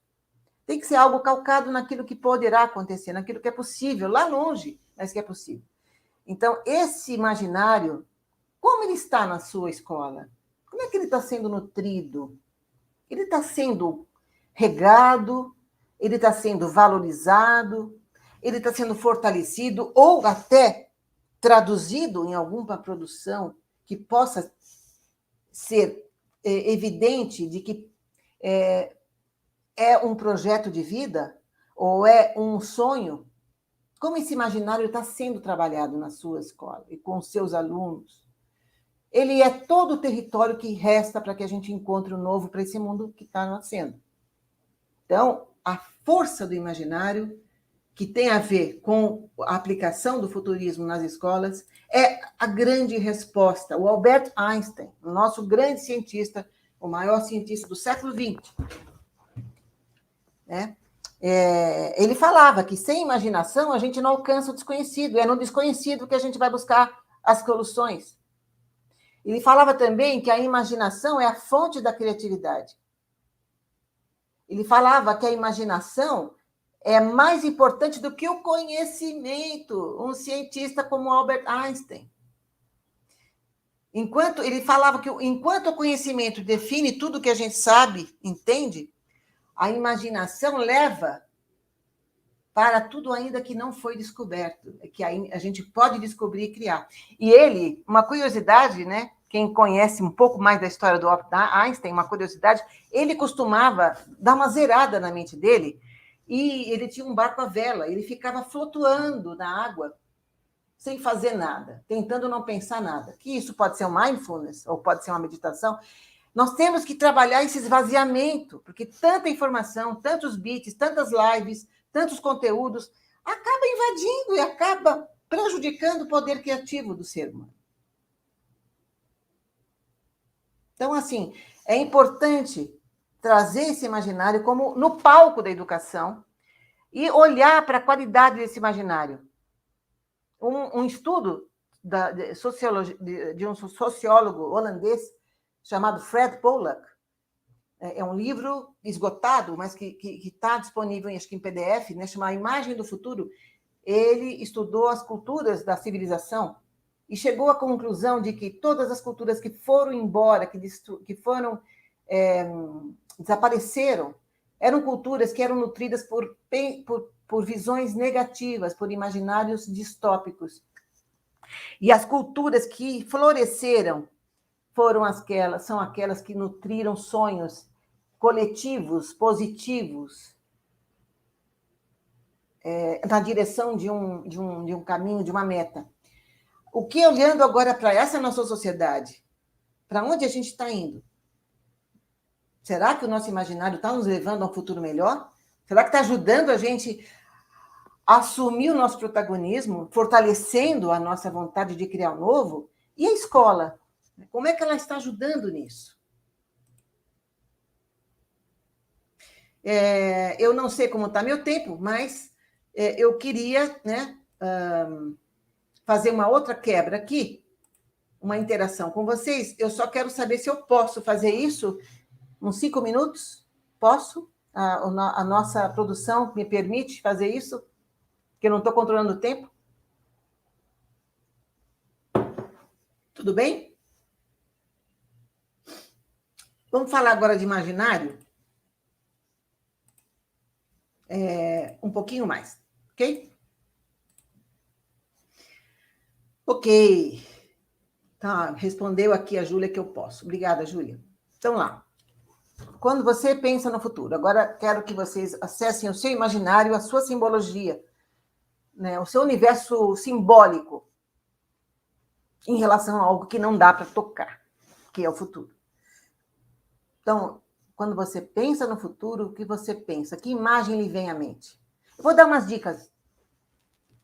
Speaker 2: Tem que ser algo calcado naquilo que poderá acontecer, naquilo que é possível, lá longe, mas que é possível. Então, esse imaginário, como ele está na sua escola? Como é que ele está sendo nutrido? Ele está sendo regado? Ele está sendo valorizado? Ele está sendo fortalecido ou até traduzido em alguma produção que possa ser evidente de que é um projeto de vida ou é um sonho? Como esse imaginário está sendo trabalhado na sua escola e com os seus alunos? Ele é todo o território que resta para que a gente encontre o novo para esse mundo que está nascendo. Então, a força do imaginário, que tem a ver com a aplicação do futurismo nas escolas, é a grande resposta. O Albert Einstein, o nosso grande cientista, o maior cientista do século XX, né? Ele falava que sem imaginação a gente não alcança o desconhecido, é no desconhecido que a gente vai buscar as soluções. Ele falava também que a imaginação é a fonte da criatividade. Ele falava que a imaginação é mais importante do que o conhecimento, um cientista como Albert Einstein. Ele falava que enquanto o conhecimento define tudo que a gente sabe, entende, a imaginação leva para tudo ainda que não foi descoberto, que a gente pode descobrir e criar. E ele, uma curiosidade, né? Quem conhece um pouco mais da história do Einstein, uma curiosidade, ele costumava dar uma zerada na mente dele. E ele tinha um barco à vela, ele ficava flutuando na água, sem fazer nada, tentando não pensar nada. Que isso pode ser um mindfulness, ou pode ser uma meditação. Nós temos que trabalhar esse esvaziamento, porque tanta informação, tantos bits, tantas lives, tantos conteúdos, acaba invadindo e acaba prejudicando o poder criativo do ser humano. Então, assim, é importante trazer esse imaginário como no palco da educação e olhar para a qualidade desse imaginário. Um estudo de um sociólogo holandês chamado Fred Polak, é um livro esgotado, mas que está disponível, acho que em PDF, né, chama A Imagem do Futuro. Ele estudou as culturas da civilização e chegou à conclusão de que todas as culturas que foram embora, que foram desapareceram, eram culturas que eram nutridas por visões negativas, por imaginários distópicos. E as culturas que floresceram são aquelas que nutriram sonhos coletivos, positivos, na direção de um caminho, de uma meta. O que, olhando agora para essa nossa sociedade, para onde a gente está indo? Será que o nosso imaginário está nos levando a um futuro melhor? Será que está ajudando a gente a assumir o nosso protagonismo, fortalecendo a nossa vontade de criar o novo? E a escola? Como é que ela está ajudando nisso? Eu não sei como está meu tempo, mas eu queria, né, fazer uma outra quebra aqui, uma interação com vocês. Eu só quero saber se eu posso fazer isso uns 5 minutos. Posso? A nossa produção me permite fazer isso? Que eu não estou controlando o tempo? Tudo bem? Vamos falar agora de imaginário? Um pouquinho mais, ok? Ok. Tá, respondeu aqui a Júlia que eu posso. Obrigada, Júlia. Então, lá. Quando você pensa no futuro, agora quero que vocês acessem o seu imaginário, a sua simbologia, né? O seu universo simbólico em relação a algo que não dá para tocar, que é o futuro. Então, quando você pensa no futuro, o que você pensa? Que imagem lhe vem à mente? Eu vou dar umas dicas.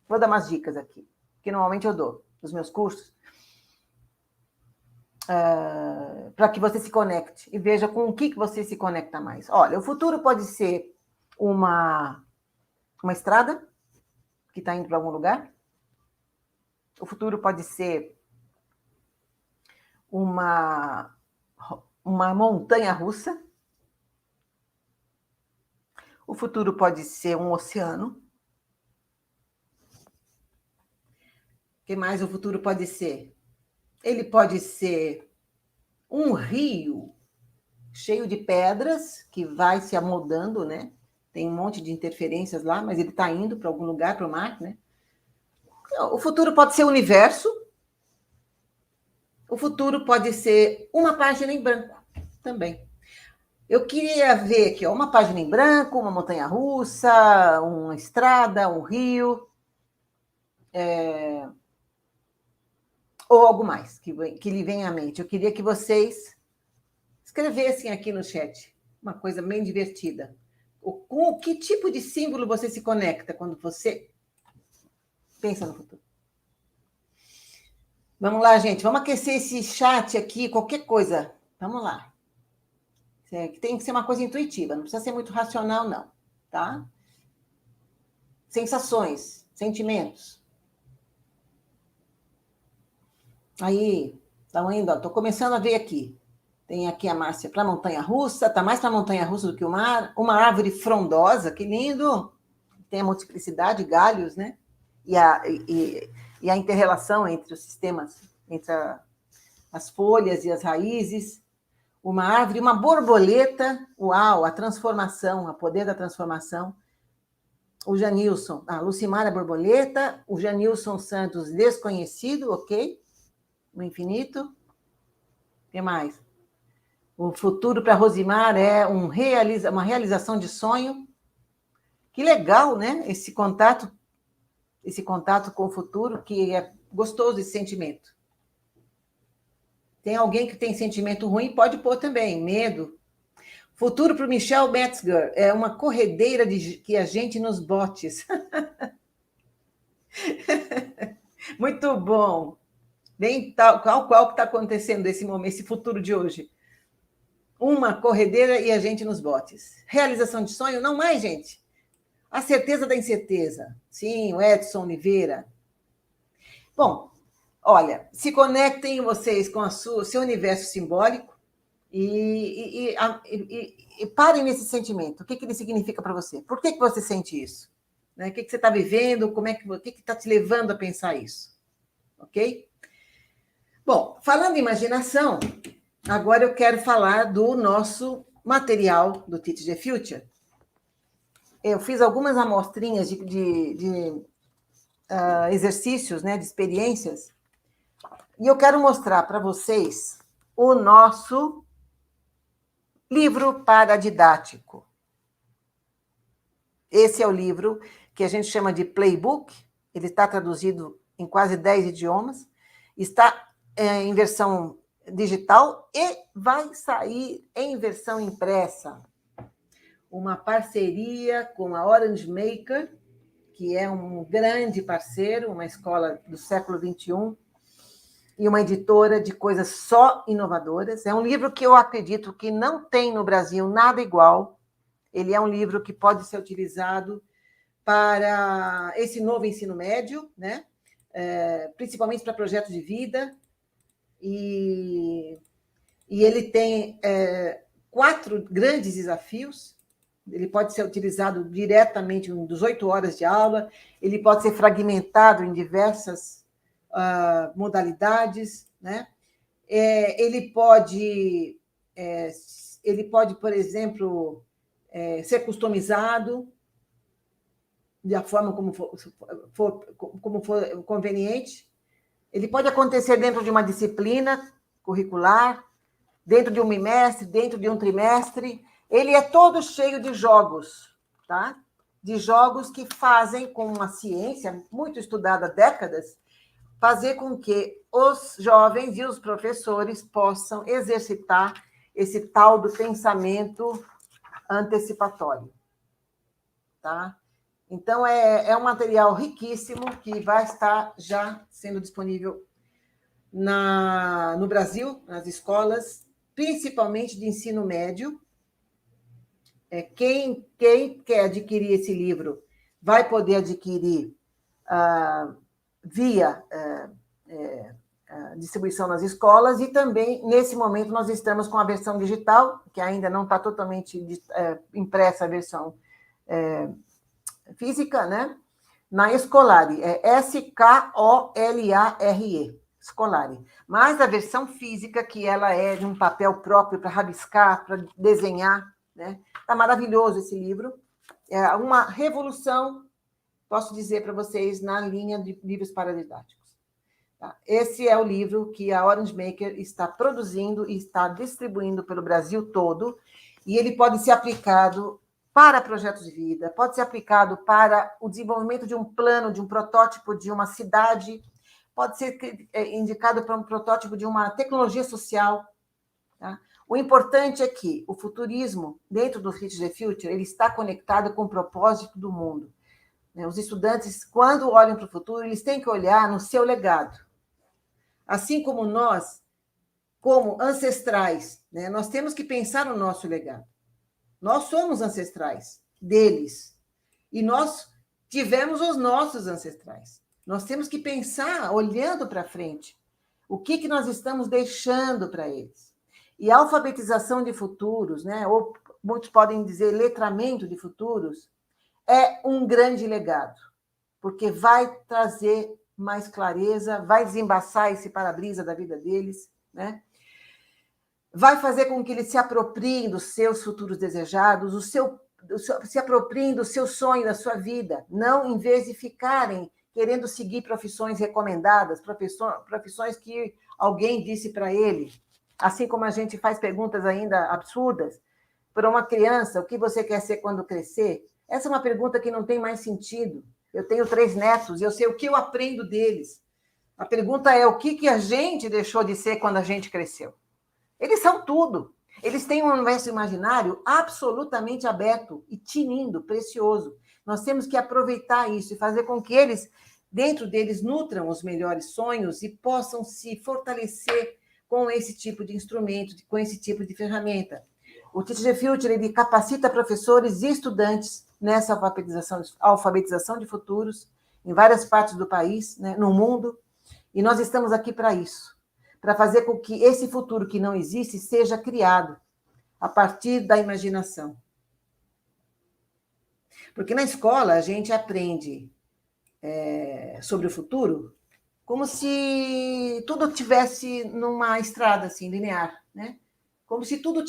Speaker 2: Vou dar umas dicas aqui, que normalmente eu dou nos meus cursos, para que você se conecte e veja com o que você se conecta mais. Olha, o futuro pode ser uma estrada que está indo para algum lugar. O futuro pode ser uma montanha russa. O futuro pode ser um oceano. O que mais o futuro pode ser? Ele pode ser um rio cheio de pedras que vai se amoldando, né? Tem um monte de interferências lá, mas ele está indo para algum lugar, para o mar, né? O futuro pode ser o universo. O futuro pode ser uma página em branco também. Eu queria ver aqui, ó, uma página em branco, uma montanha-russa, uma estrada, um rio, ou algo mais que lhe venha à mente. Eu queria que vocês escrevessem aqui no chat uma coisa bem divertida. Com que tipo de símbolo você se conecta quando você pensa no futuro? Vamos lá, gente. Vamos aquecer esse chat aqui, qualquer coisa. Vamos lá. Tem que ser uma coisa intuitiva, não precisa ser muito racional, não. Tá? Sensações, sentimentos. Aí, estão indo, estou começando a ver aqui. Tem aqui a Márcia para a montanha-russa, está mais para a montanha-russa do que o mar. Uma árvore frondosa, que lindo. Tem a multiplicidade, galhos, né? E a inter-relação entre os sistemas, entre as folhas e as raízes. Uma árvore, uma borboleta. Uau, a transformação, o poder da transformação. O Janilson, a Lucimara borboleta. O Janilson Santos, desconhecido, ok? No infinito. O que mais? O futuro para Rosimar é uma realização de sonho. Que legal, né? Esse contato com o futuro, que é gostoso esse sentimento. Tem alguém que tem sentimento ruim, pode pôr também, medo. Futuro para o Michel Metzger é uma corredeira que a gente nos botes. Muito bom. Bem tal qual que está acontecendo esse futuro de hoje. Uma corredeira e a gente nos botes. Realização de sonho? Não mais, gente. A certeza da incerteza. Sim, o Edson Oliveira. Bom, olha, se conectem vocês com o seu universo simbólico e parem nesse sentimento. O que ele significa para você? Por que você sente isso? Né? O que você está vivendo? O que está te levando a pensar isso? Ok? Bom, falando em imaginação, agora eu quero falar do nosso material do Teach the Future. Eu fiz algumas amostrinhas de exercícios, né, de experiências, e eu quero mostrar para vocês o nosso livro paradidático. Esse é o livro que a gente chama de Playbook, ele está traduzido em quase 10 idiomas, está em versão digital e vai sair em versão impressa. Uma parceria com a Orange Maker, que é um grande parceiro, uma escola do século XXI, e uma editora de coisas só inovadoras. É um livro que eu acredito que não tem no Brasil nada igual. Ele é um livro que pode ser utilizado para esse novo ensino médio, né? principalmente para projetos de vida, e ele tem 4 grandes desafios. Ele pode ser utilizado diretamente em 18 horas de aula, ele pode ser fragmentado em diversas modalidades, né? Ele pode, por exemplo, ser customizado da forma como for conveniente. Ele pode acontecer dentro de uma disciplina curricular, dentro de um bimestre, dentro de um trimestre. Ele é todo cheio de jogos, tá? De jogos que fazem, com uma ciência muito estudada há décadas, fazer com que os jovens e os professores possam exercitar esse tal do pensamento antecipatório, tá? Então, é um material riquíssimo que vai estar já sendo disponível no Brasil, nas escolas, principalmente de ensino médio. Quem quer adquirir esse livro vai poder adquirir via distribuição nas escolas, e também, nesse momento, nós estamos com a versão digital, que ainda não está totalmente impressa a versão física, né? Na Scolari, Skolare, Scolari. Mas a versão física, que ela é de um papel próprio para rabiscar, para desenhar, né? Está maravilhoso esse livro. É uma revolução, posso dizer para vocês, na linha de livros paradidáticos. Tá? Esse é o livro que a Orange Maker está produzindo e está distribuindo pelo Brasil todo, e ele pode ser aplicado para projetos de vida, pode ser aplicado para o desenvolvimento de um plano, de um protótipo de uma cidade, pode ser indicado para um protótipo de uma tecnologia social. Tá? O importante é que o futurismo, dentro do Teach the Future, ele está conectado com o propósito do mundo. Os estudantes, quando olham para o futuro, eles têm que olhar no seu legado. Assim como nós, como ancestrais, né, nós temos que pensar no nosso legado. Nós somos ancestrais deles. E nós tivemos os nossos ancestrais. Nós temos que pensar, olhando para frente, o que nós estamos deixando para eles. E a alfabetização de futuros, né, ou muitos podem dizer letramento de futuros, é um grande legado, porque vai trazer mais clareza, vai desembaçar esse para-brisa da vida deles, né? Vai fazer com que eles se apropriem dos seus futuros desejados, se apropriem do seu sonho, da sua vida, não em vez de ficarem querendo seguir profissões recomendadas, profissões que alguém disse para ele, assim como a gente faz perguntas ainda absurdas para uma criança: o que você quer ser quando crescer? Essa é uma pergunta que não tem mais sentido. Eu tenho 3 netos e eu sei o que eu aprendo deles. A pergunta é: o que a gente deixou de ser quando a gente cresceu? Eles são tudo. Eles têm um universo imaginário absolutamente aberto e tinindo, precioso. Nós temos que aproveitar isso e fazer com que eles, dentro deles, nutram os melhores sonhos e possam se fortalecer com esse tipo de instrumento, com esse tipo de ferramenta. O Teach the Future, ele capacita professores e estudantes nessa alfabetização de futuros em várias partes do país, né, no mundo, e nós estamos aqui para isso, para fazer com que esse futuro que não existe seja criado a partir da imaginação. Porque na escola a gente aprende sobre o futuro como se tudo tivesse numa estrada assim, linear, né? Como se tudo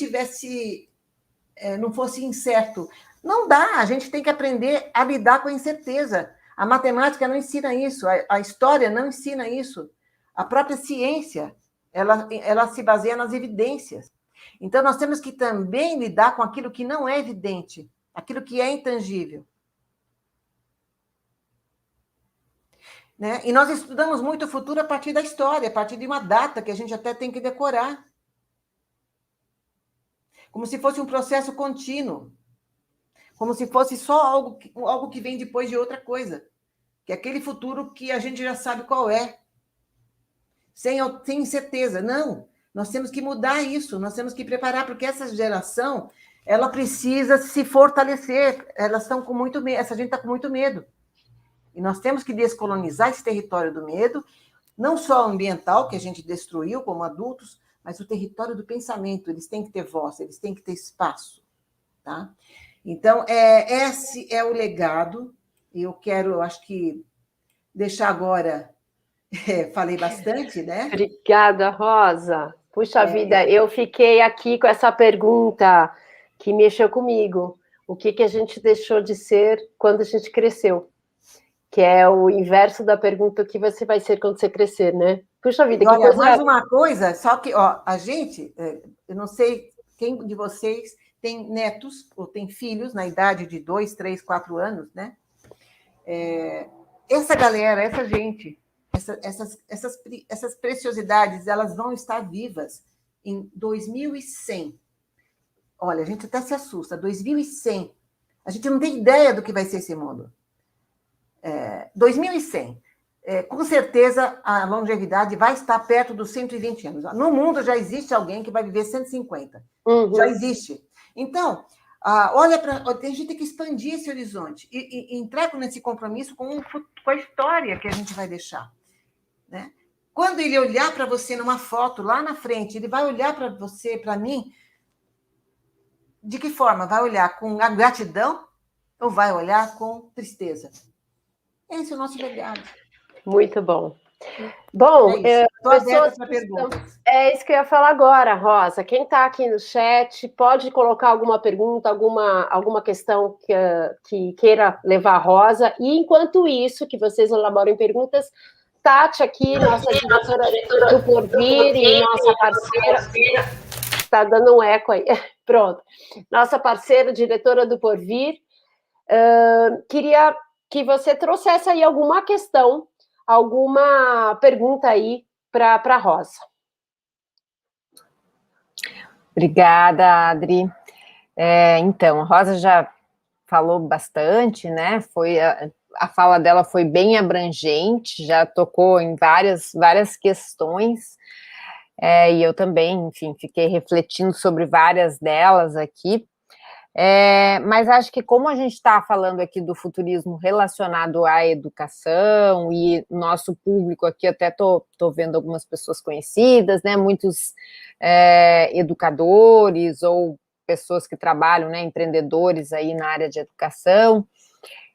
Speaker 2: não fosse incerto. Não dá, a gente tem que aprender a lidar com a incerteza. A matemática não ensina isso, a história não ensina isso. A própria ciência, ela se baseia nas evidências. Então, nós temos que também lidar com aquilo que não é evidente, aquilo que é intangível. Né? E nós estudamos muito o futuro a partir da história, a partir de uma data que a gente até tem que decorar. Como se fosse um processo contínuo. Como se fosse só algo que vem depois de outra coisa. Que é aquele futuro que a gente já sabe qual é. Sem incerteza. Não, nós temos que mudar isso, nós temos que preparar, porque essa geração, ela precisa se fortalecer. Elas estão com muito medo, essa gente está com muito medo. E nós temos que descolonizar esse território do medo, não só ambiental, que a gente destruiu como adultos, mas o território do pensamento. Eles têm que ter voz, eles têm que ter espaço. Tá? Então, esse é o legado. E eu acho que, deixar agora... falei bastante, né?
Speaker 1: Obrigada, Rosa. Puxa vida, eu fiquei aqui com essa pergunta que mexeu comigo. O que a gente deixou de ser quando a gente cresceu? Que é o inverso da pergunta: o que você vai ser quando você crescer, né? Puxa vida,
Speaker 2: E
Speaker 1: que
Speaker 2: olha,
Speaker 1: coisa...
Speaker 2: mais uma coisa, só que a gente, eu não sei quem de vocês tem netos ou tem filhos na idade de 2, 3, 4 anos, né? Essa galera, essa gente, essas preciosidades, elas vão estar vivas em 2100. Olha, a gente até se assusta, 2100. A gente não tem ideia do que vai ser esse mundo. 2100. Com certeza, a longevidade vai estar perto dos 120 anos. No mundo já existe alguém que vai viver 150.
Speaker 1: Uhum.
Speaker 2: Já existe. Então, olha para... A gente tem que expandir esse horizonte e entrar nesse compromisso com a história que a gente vai deixar. Né? Quando ele olhar para você numa foto lá na frente, ele vai olhar para você, para mim, de que forma? Vai olhar com a gratidão ou vai olhar com tristeza? Esse é o nosso legado.
Speaker 1: Muito bom. Bom,
Speaker 2: estou aberta para perguntas.
Speaker 1: É isso que eu ia falar agora, Rosa. Quem está aqui no chat pode colocar alguma pergunta, alguma questão que queira levar a Rosa. E enquanto isso, que vocês elaborem perguntas, Tati aqui, nossa diretora do Porvir e nossa parceira... Está dando um eco aí. Pronto. Nossa parceira, diretora do Porvir, queria que você trouxesse aí alguma questão, alguma pergunta aí para a Rosa.
Speaker 3: Obrigada, Adri. Então, a Rosa já falou bastante, né? A fala dela foi bem abrangente, já tocou em várias questões, e eu também, enfim, fiquei refletindo sobre várias delas aqui. Mas acho que como a gente está falando aqui do futurismo relacionado à educação, e nosso público aqui, até estou vendo algumas pessoas conhecidas, né, muitos educadores ou pessoas que trabalham, né, empreendedores aí na área de educação,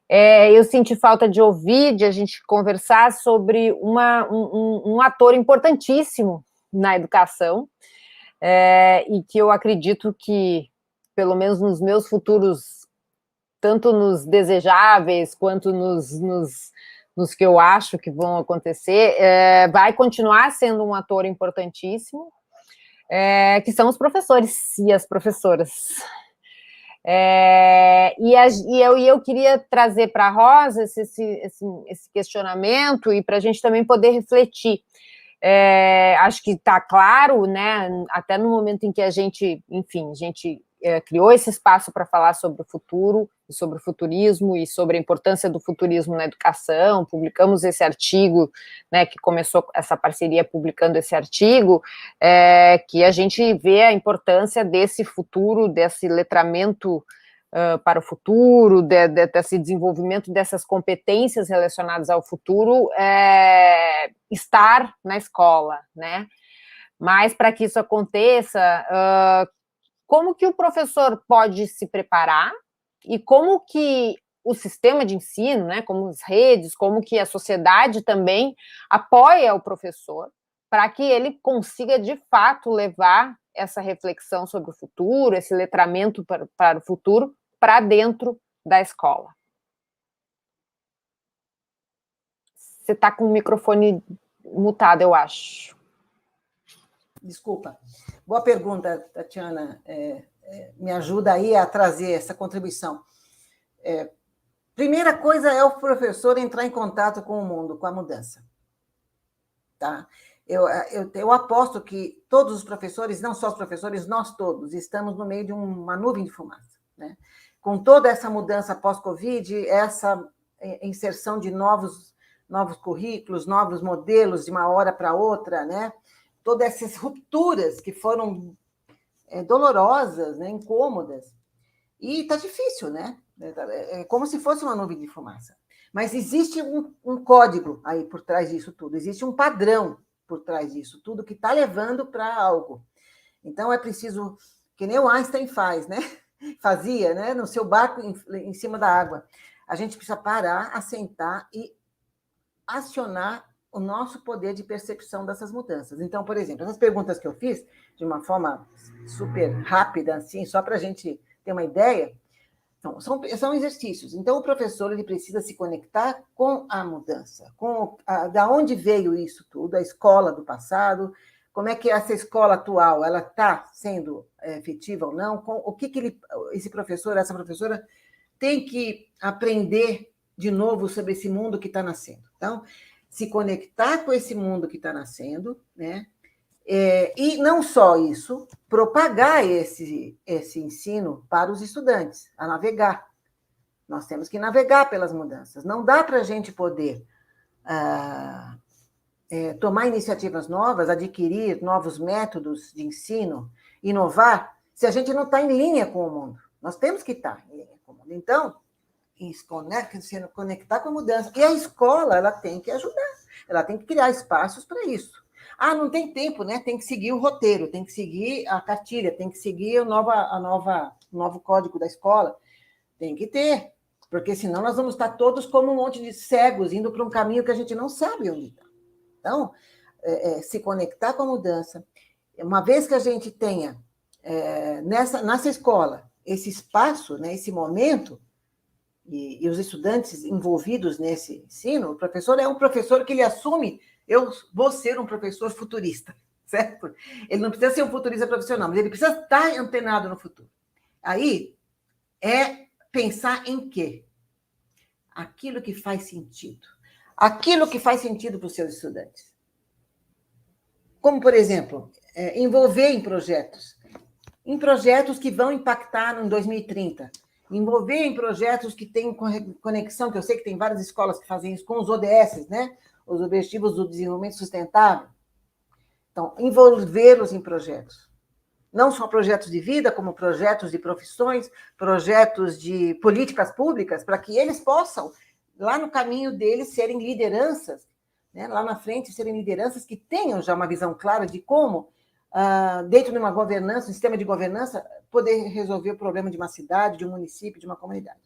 Speaker 3: eu senti falta de ouvir, de a gente conversar sobre um ator importantíssimo na educação, e que eu acredito que, pelo menos nos meus futuros, tanto nos desejáveis quanto nos que eu acho que vão acontecer, vai continuar sendo um ator importantíssimo, que são os professores e as professoras. Eu queria trazer para a Rosa esse questionamento e para a gente também poder refletir. Acho que está claro, né, até no momento em que a gente criou esse espaço para falar sobre o futuro, sobre o futurismo e sobre a importância do futurismo na educação, publicamos esse artigo, né, que começou essa parceria publicando esse artigo, que a gente vê a importância desse futuro, desse letramento para o futuro, desse desenvolvimento dessas competências relacionadas ao futuro, estar na escola, né? Mas para que isso aconteça, como que o professor pode se preparar e como que o sistema de ensino, né, como as redes, como que a sociedade também apoia o professor para que ele consiga, de fato, levar essa reflexão sobre o futuro, esse letramento para o futuro, para dentro da escola. Você está com o microfone mutado, eu acho.
Speaker 2: Desculpa. Boa pergunta, Tatiana. Me ajuda aí a trazer essa contribuição. Primeira coisa é o professor entrar em contato com o mundo, com a mudança. Tá? Eu aposto que todos os professores, não só os professores, nós todos, estamos no meio de uma nuvem de fumaça. Né? Com toda essa mudança pós-Covid, essa inserção de novos currículos, novos modelos de uma hora para outra, né? Todas essas rupturas que foram dolorosas, né? Incômodas. E está difícil, né? É como se fosse uma nuvem de fumaça. Mas existe um código aí por trás disso tudo, existe um padrão por trás disso tudo que está levando para algo. Então, é preciso, que nem o Einstein fazia, né, no seu barco em cima da água. A gente precisa parar, assentar e acionar o nosso poder de percepção dessas mudanças. Então, por exemplo, essas perguntas que eu fiz, de uma forma super rápida, assim, só para a gente ter uma ideia, são exercícios. Então, o professor ele precisa se conectar com a mudança, da onde veio isso tudo, a escola do passado, como é que essa escola atual ela está sendo efetiva ou não, o que esse professor, essa professora tem que aprender de novo sobre esse mundo que está nascendo. Então, se conectar com esse mundo que está nascendo, né? E não só isso, propagar esse ensino para os estudantes, a navegar. Nós temos que navegar pelas mudanças. Não dá para a gente poder tomar iniciativas novas, adquirir novos métodos de ensino, inovar, se a gente não está em linha com o mundo. Nós temos que estar em linha com o mundo. Então, se conectar com a mudança. E a escola ela tem que ajudar, ela tem que criar espaços para isso. Não tem tempo, né? Tem que seguir o roteiro, tem que seguir a cartilha, tem que seguir o novo código da escola. Tem que ter, porque senão nós vamos estar todos como um monte de cegos, indo para um caminho que a gente não sabe onde está. Então, se conectar com a mudança. Uma vez que a gente tenha nessa escola esse espaço, né, esse momento, e os estudantes envolvidos nesse ensino, o professor é um professor que ele assume, eu vou ser um professor futurista, certo? Ele não precisa ser um futurista profissional, mas ele precisa estar antenado no futuro. Aí é pensar em quê? Aquilo que faz sentido. Aquilo que faz sentido para os seus estudantes. Como, por exemplo, envolver em projetos que vão impactar em 2030. Envolver em projetos que têm conexão, que eu sei que tem várias escolas que fazem isso, com os ODS, né? Os Objetivos do Desenvolvimento Sustentável. Então, envolvê-los em projetos. Não só projetos de vida, como projetos de profissões, projetos de políticas públicas, para que eles possam, lá no caminho deles, serem lideranças, né? Lá na frente, serem lideranças que tenham já uma visão clara de como, dentro de uma governança, um sistema de governança, poder resolver o problema de uma cidade, de um município, de uma comunidade.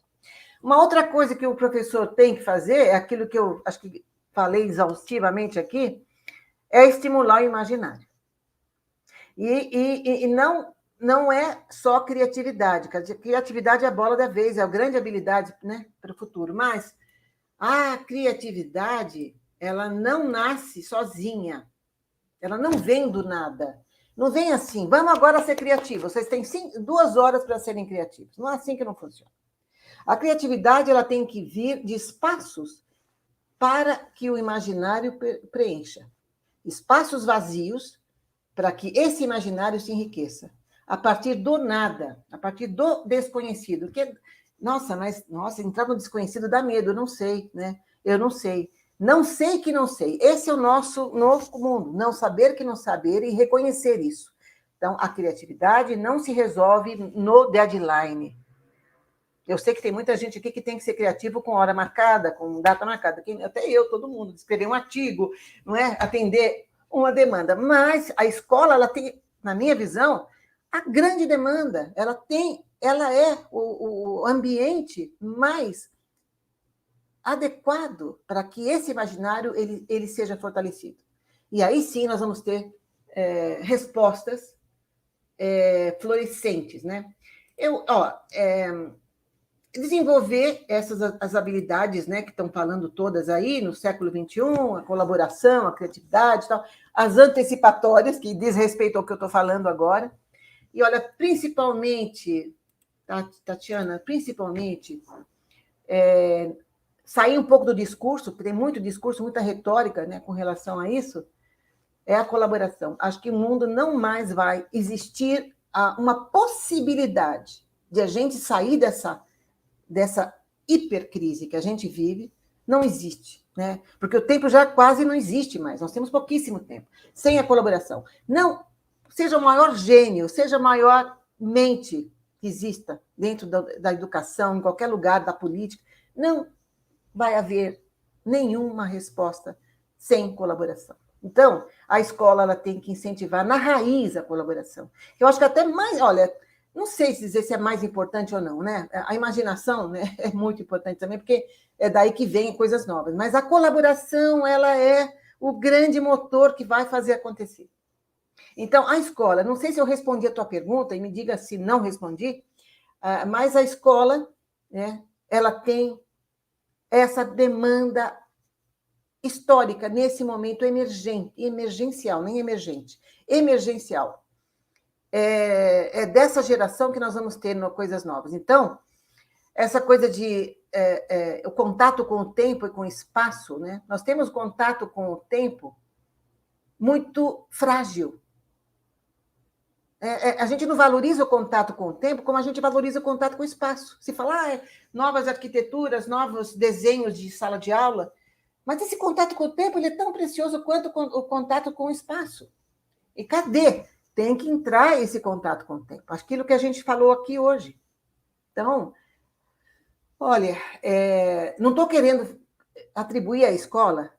Speaker 2: Uma outra coisa que o professor tem que fazer, é aquilo que eu acho que falei exaustivamente aqui, é estimular o imaginário. E não é só criatividade. Criatividade é a bola da vez, é a grande habilidade, né, para o futuro. Mas a criatividade, ela não nasce sozinha. Ela não vem do nada. Não vem assim, vamos agora ser criativos. Vocês têm 2 horas para serem criativos. Não é assim que não funciona. A criatividade ela tem que vir de espaços para que o imaginário preencha. Espaços vazios para que esse imaginário se enriqueça. A partir do nada, a partir do desconhecido. Nossa, entrar no desconhecido dá medo, eu não sei, né? Eu não sei. Não sei que não sei. Esse é o nosso novo mundo. Não saber que não saber e reconhecer isso. Então, a criatividade não se resolve no deadline. Eu sei que tem muita gente aqui que tem que ser criativo com hora marcada, com data marcada. Até eu, todo mundo, escrever um artigo, não é? Atender uma demanda. Mas a escola, ela tem, na minha visão, a grande demanda. Ela é o ambiente mais adequado para que esse imaginário ele seja fortalecido. E aí sim nós vamos ter respostas florescentes, né? Desenvolver as habilidades, né, que estão falando todas aí no século XXI, a colaboração, a criatividade, tal, as antecipatórias, que diz respeito ao que eu estou falando agora. E olha, principalmente, Tatiana, principalmente, sair um pouco do discurso, porque tem muito discurso, muita retórica, né, com relação a isso, é a colaboração. Acho que o mundo não mais vai existir uma possibilidade de a gente sair dessa hipercrise que a gente vive, não existe, né? Porque o tempo já quase não existe mais, nós temos pouquíssimo tempo, sem a colaboração. Não, seja o maior gênio, seja a maior mente que exista dentro da educação, em qualquer lugar da política, não vai haver nenhuma resposta sem colaboração. Então, a escola ela tem que incentivar na raiz a colaboração. Eu acho que até mais, olha, não sei se dizer se é mais importante ou não, né? A imaginação, né, é muito importante também, porque é daí que vem coisas novas. Mas a colaboração, ela é o grande motor que vai fazer acontecer. Então, a escola, não sei se eu respondi a tua pergunta, e me diga se não respondi, mas a escola, né, ela tem essa demanda histórica nesse momento emergencial, nem emergente, emergencial. É dessa geração que nós vamos ter coisas novas. Então, essa coisa de o contato com o tempo e com o espaço, né? Nós temos contato com o tempo muito frágil. A gente não valoriza o contato com o tempo como a gente valoriza o contato com o espaço. Se falar novas arquiteturas, novos desenhos de sala de aula, mas esse contato com o tempo ele é tão precioso quanto o contato com o espaço. E cadê? Tem que entrar esse contato com o tempo. Aquilo que a gente falou aqui hoje. Então, olha, não estou querendo atribuir à escola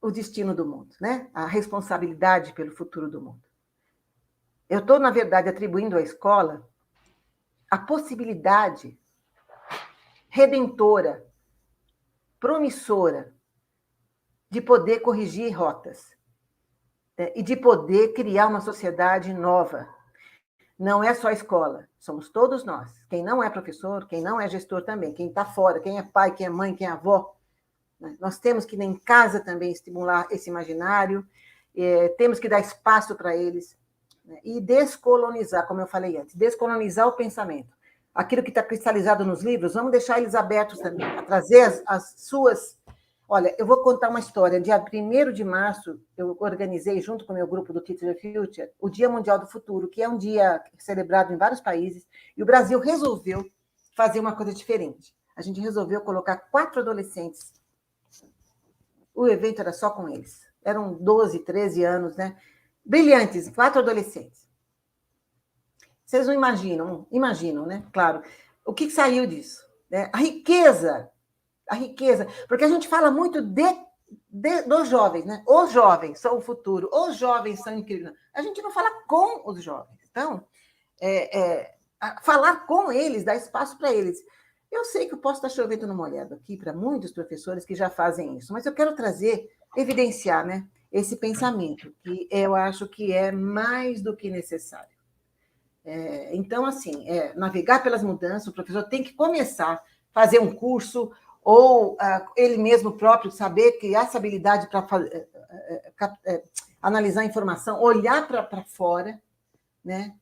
Speaker 2: o destino do mundo, né? A responsabilidade pelo futuro do mundo. Eu estou, na verdade, atribuindo à escola a possibilidade redentora, promissora, de poder corrigir rotas, né? E de poder criar uma sociedade nova. Não é só a escola, somos todos nós. Quem não é professor, quem não é gestor também, quem está fora, quem é pai, quem é mãe, quem é avó. Né? Nós temos que, em casa, também estimular esse imaginário, temos que dar espaço para eles, né? E descolonizar, como eu falei antes, descolonizar o pensamento. Aquilo que está cristalizado nos livros, vamos deixar eles abertos também, a trazer as suas... Olha, eu vou contar uma história. Dia 1º de março, eu organizei, junto com o meu grupo do Teach the Future, o Dia Mundial do Futuro, que é um dia celebrado em vários países, e o Brasil resolveu fazer uma coisa diferente. A gente resolveu colocar 4 adolescentes. O evento era só com eles. Eram 12, 13 anos, né? Brilhantes, 4 adolescentes. Vocês não imaginam, né? Claro. O que saiu disso? Né? A riqueza, porque a gente fala muito dos jovens, né? Os jovens são o futuro, os jovens são incríveis. A gente não fala com os jovens. Então, falar com eles, dar espaço para eles. Eu sei que eu posso estar chovendo no molhado aqui para muitos professores que já fazem isso, mas eu quero evidenciar, né, esse pensamento, que eu acho que é mais do que necessário. Então, assim, navegar pelas mudanças, o professor tem que começar a fazer um curso, ou ele mesmo próprio saber criar essa habilidade para analisar a informação, olhar para fora, né?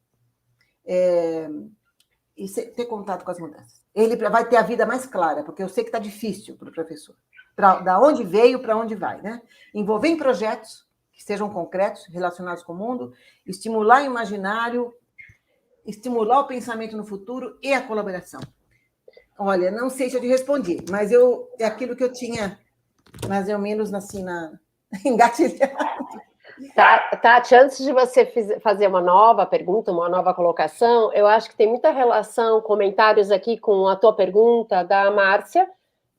Speaker 2: E ter contato com as mudanças. Ele vai ter a vida mais clara, porque eu sei que está difícil para o professor. Da onde veio, para onde vai, né? Envolver em projetos que sejam concretos, relacionados com o mundo, estimular o imaginário, estimular o pensamento no futuro e a colaboração. Olha, não sei se eu te respondi, mas é aquilo que eu tinha mais ou menos assim, engatilhado.
Speaker 1: Tati, antes de você fazer uma nova pergunta, uma nova colocação, eu acho que tem muita relação, comentários aqui com a tua pergunta da Márcia,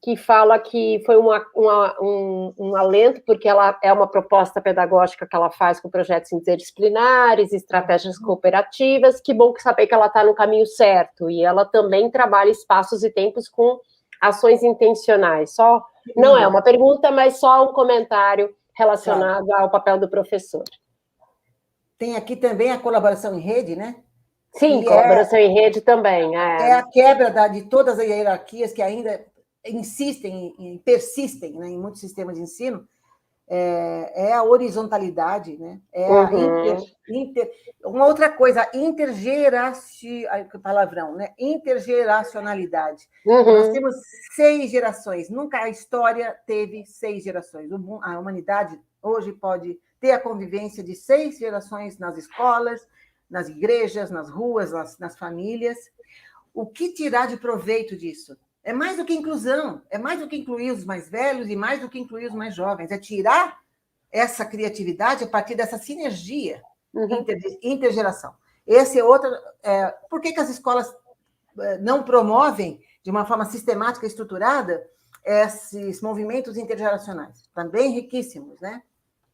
Speaker 1: que fala que foi um alento, porque ela é uma proposta pedagógica que ela faz com projetos interdisciplinares, estratégias cooperativas. Que bom saber que ela está no caminho certo, e ela também trabalha espaços e tempos com ações intencionais. Não é uma pergunta, mas só um comentário relacionado ao papel do professor. Tem aqui também a colaboração em rede, né? Sim, colaboração em rede também.
Speaker 2: É a quebra de todas as hierarquias que ainda persistem, né, em muitos sistemas de ensino. É a horizontalidade, né? Uma outra coisa, intergeracionalidade. Nós temos 6 gerações, nunca a história teve 6 gerações. A humanidade hoje pode ter a convivência de 6 gerações nas escolas, nas igrejas, nas ruas, nas famílias. O que tirar de proveito disso? É mais do que inclusão, é mais do que incluir os mais velhos e mais do que incluir os mais jovens. É tirar essa criatividade a partir dessa sinergia intergeração. Esse é outro... Por que as escolas não promovem, de uma forma sistemática e estruturada, esses movimentos intergeracionais, também riquíssimos, né?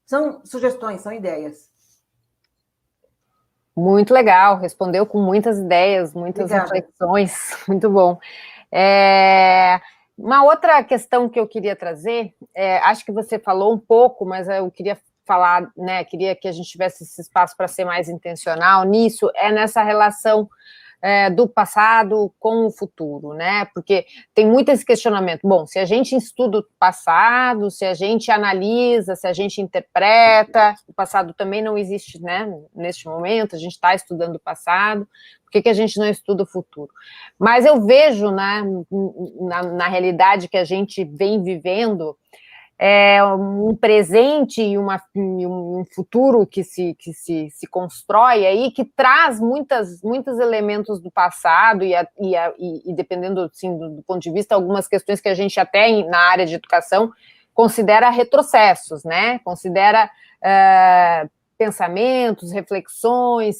Speaker 2: São sugestões, são ideias.
Speaker 3: Muito legal, respondeu com muitas ideias, muitas reflexões, muito bom. Uma outra questão que eu queria trazer, acho que você falou um pouco, mas eu queria falar, né, queria que a gente tivesse esse espaço para ser mais intencional nisso, nessa relação do passado com o futuro, né? Porque tem muito esse questionamento. Bom, se a gente estuda o passado, se a gente analisa, se a gente interpreta, o passado também não existe, né? Neste momento, a gente está estudando o passado, por que a gente não estuda o futuro? Mas eu vejo, né, na realidade que a gente vem vivendo, um presente e um futuro que se constrói aí, que traz muitos elementos do passado e dependendo assim, do ponto de vista, algumas questões que a gente até na área de educação considera retrocessos, né? Considera pensamentos, reflexões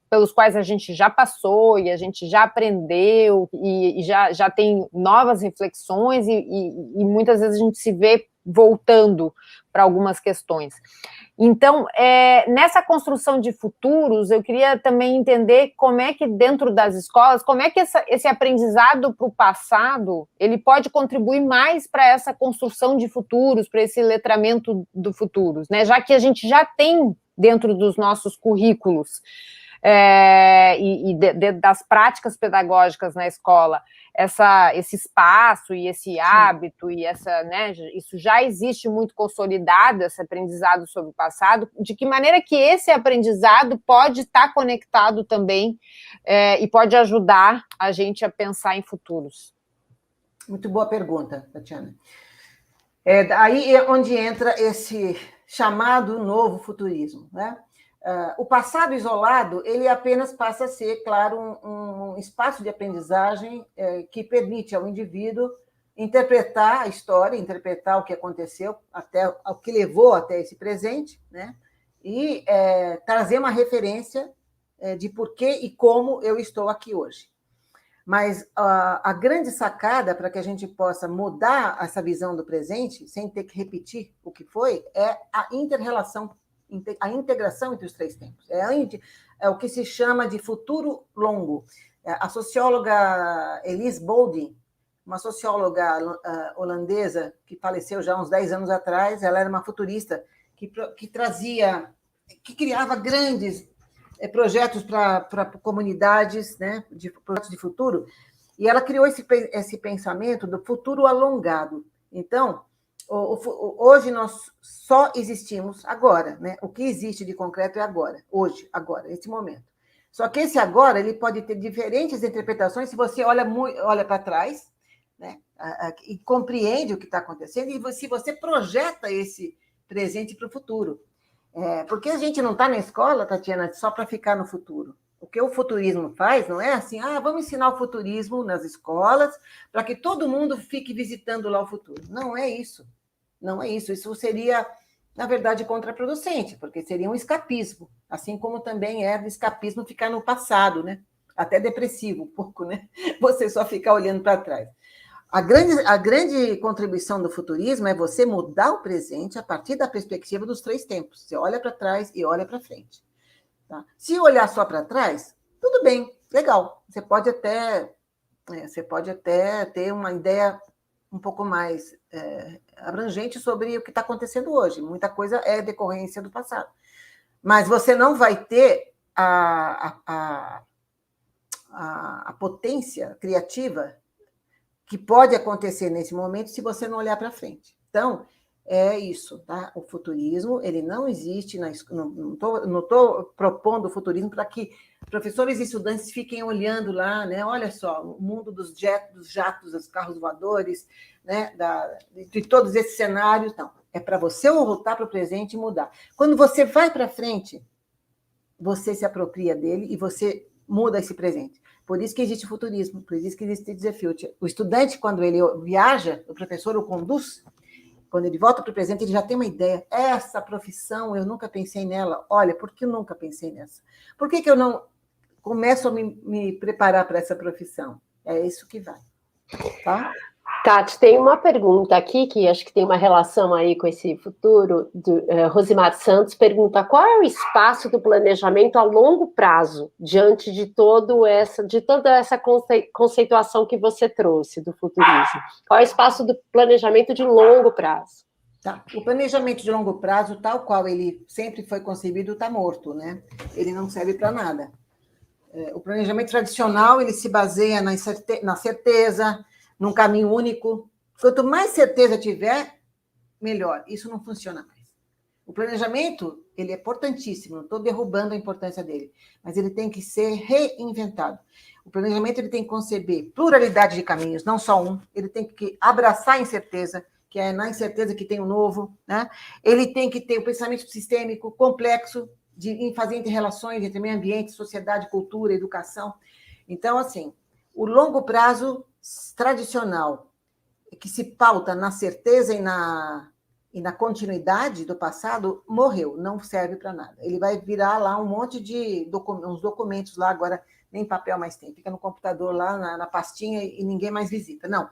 Speaker 3: pelos quais a gente já passou e a gente já aprendeu e já tem novas reflexões e muitas vezes a gente se vê voltando para algumas questões. Então, nessa construção de futuros, eu queria também entender como é que dentro das escolas, como é que esse aprendizado para o passado, ele pode contribuir mais para essa construção de futuros, para esse letramento do futuros, né? Já que a gente já tem dentro dos nossos currículos das práticas pedagógicas na escola, esse espaço e esse hábito e né, isso já existe muito consolidado, esse aprendizado sobre o passado, de que maneira que esse aprendizado pode estar conectado também e pode ajudar a gente a pensar em futuros?
Speaker 2: Muito boa pergunta, Tatiana. Aí é onde entra esse chamado novo futurismo, né? O passado isolado, ele apenas passa a ser, claro, um espaço de aprendizagem que permite ao indivíduo interpretar a história, interpretar o que aconteceu, até o que levou até esse presente, né? E trazer uma referência de por que e como eu estou aqui hoje. Mas a grande sacada para que a gente possa mudar essa visão do presente, sem ter que repetir o que foi, é a interrelação, a integração entre os três tempos. É o que se chama de futuro longo. A socióloga Elise Boulding, uma socióloga holandesa que faleceu já há uns 10 anos atrás, ela era uma futurista que criava grandes projetos para comunidades, né, projetos de futuro, e ela criou esse pensamento do futuro alongado. Então, hoje nós só existimos agora, né? O que existe de concreto é agora, hoje, agora, esse momento. Só que esse agora ele pode ter diferentes interpretações se você olha para trás, né? E compreende o que está acontecendo, e se você projeta esse presente para o futuro. Porque a gente não está na escola, Tatiana, só para ficar no futuro. O que o futurismo faz não é assim, vamos ensinar o futurismo nas escolas para que todo mundo fique visitando lá o futuro. Não é isso. Não é isso. Isso seria, na verdade, contraproducente, porque seria um escapismo, assim como também é escapismo ficar no passado, né? Até depressivo um pouco, né? Você só ficar olhando para trás. A grande contribuição do futurismo é você mudar o presente a partir da perspectiva dos três tempos. Você olha para trás e olha para frente. Tá? Se olhar só para trás, tudo bem, legal. Você pode até ter uma ideia um pouco mais abrangente sobre o que está acontecendo hoje. Muita coisa é decorrência do passado. Mas você não vai ter a potência criativa que pode acontecer nesse momento se você não olhar para frente. Então, é isso, tá? O futurismo, ele não existe, não estou propondo o futurismo para que professores e estudantes fiquem olhando lá, né? Olha só, o mundo dos jatos, dos carros voadores, né? De todos esses cenários, não. É para você voltar para o presente e mudar. Quando você vai para frente, você se apropria dele e você muda esse presente. Por isso que existe futurismo, por isso que existe the future. O estudante, quando ele viaja, o professor o conduz, quando ele volta para o presente, ele já tem uma ideia. Essa profissão, eu nunca pensei nela. Olha, por que eu nunca pensei nessa? Por que eu não começo a me preparar para essa profissão? É isso que vai. Tá?
Speaker 1: Tati, tem uma pergunta aqui que acho que tem uma relação aí com esse futuro. Rosimar Santos pergunta: qual é o espaço do planejamento a longo prazo diante de toda essa conceituação que você trouxe do futurismo? Qual é o espaço do planejamento de longo prazo?
Speaker 2: Tá. O planejamento de longo prazo, tal qual ele sempre foi concebido, está morto, né? Ele não serve para nada. O planejamento tradicional, ele se baseia na certeza, num caminho único. Quanto mais certeza tiver, melhor. Isso não funciona mais. O planejamento, ele é importantíssimo, não estou derrubando a importância dele, mas ele tem que ser reinventado. O planejamento, ele tem que conceber pluralidade de caminhos, não só um. Ele tem que abraçar a incerteza, que é na incerteza que tem o novo, né? Ele tem que ter o pensamento sistêmico complexo, em fazer interrelações entre meio ambiente, sociedade, cultura, educação. Então, assim, o longo prazo tradicional, que se pauta na certeza e na continuidade do passado, morreu, não serve para nada. Ele vai virar lá um monte de uns documentos lá, agora nem papel mais tem, fica no computador lá na pastinha e ninguém mais visita. Não,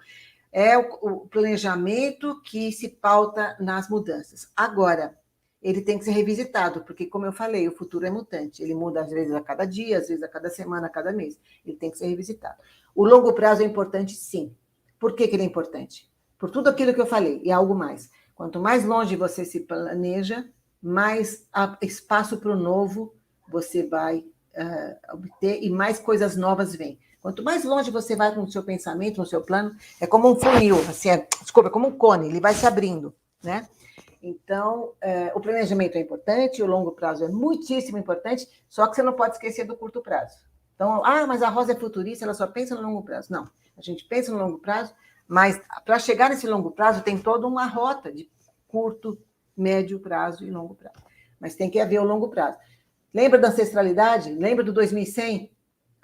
Speaker 2: é o planejamento que se pauta nas mudanças. Agora, ele tem que ser revisitado, porque, como eu falei, o futuro é mutante. Ele muda, às vezes, a cada dia, às vezes, a cada semana, a cada mês. Ele tem que ser revisitado. O longo prazo é importante, sim. Por que ele é importante? Por tudo aquilo que eu falei, e algo mais. Quanto mais longe você se planeja, mais espaço para o novo você vai obter e mais coisas novas vêm. Quanto mais longe você vai com o seu pensamento, no seu plano, é como um funil, assim, é como um cone, ele vai se abrindo, né? Então, o planejamento é importante, o longo prazo é muitíssimo importante, só que você não pode esquecer do curto prazo. Então, mas a Rosa é futurista, ela só pensa no longo prazo. Não, a gente pensa no longo prazo, mas para chegar nesse longo prazo tem toda uma rota de curto, médio prazo e longo prazo. Mas tem que haver o longo prazo. Lembra da ancestralidade? Lembra do 2100?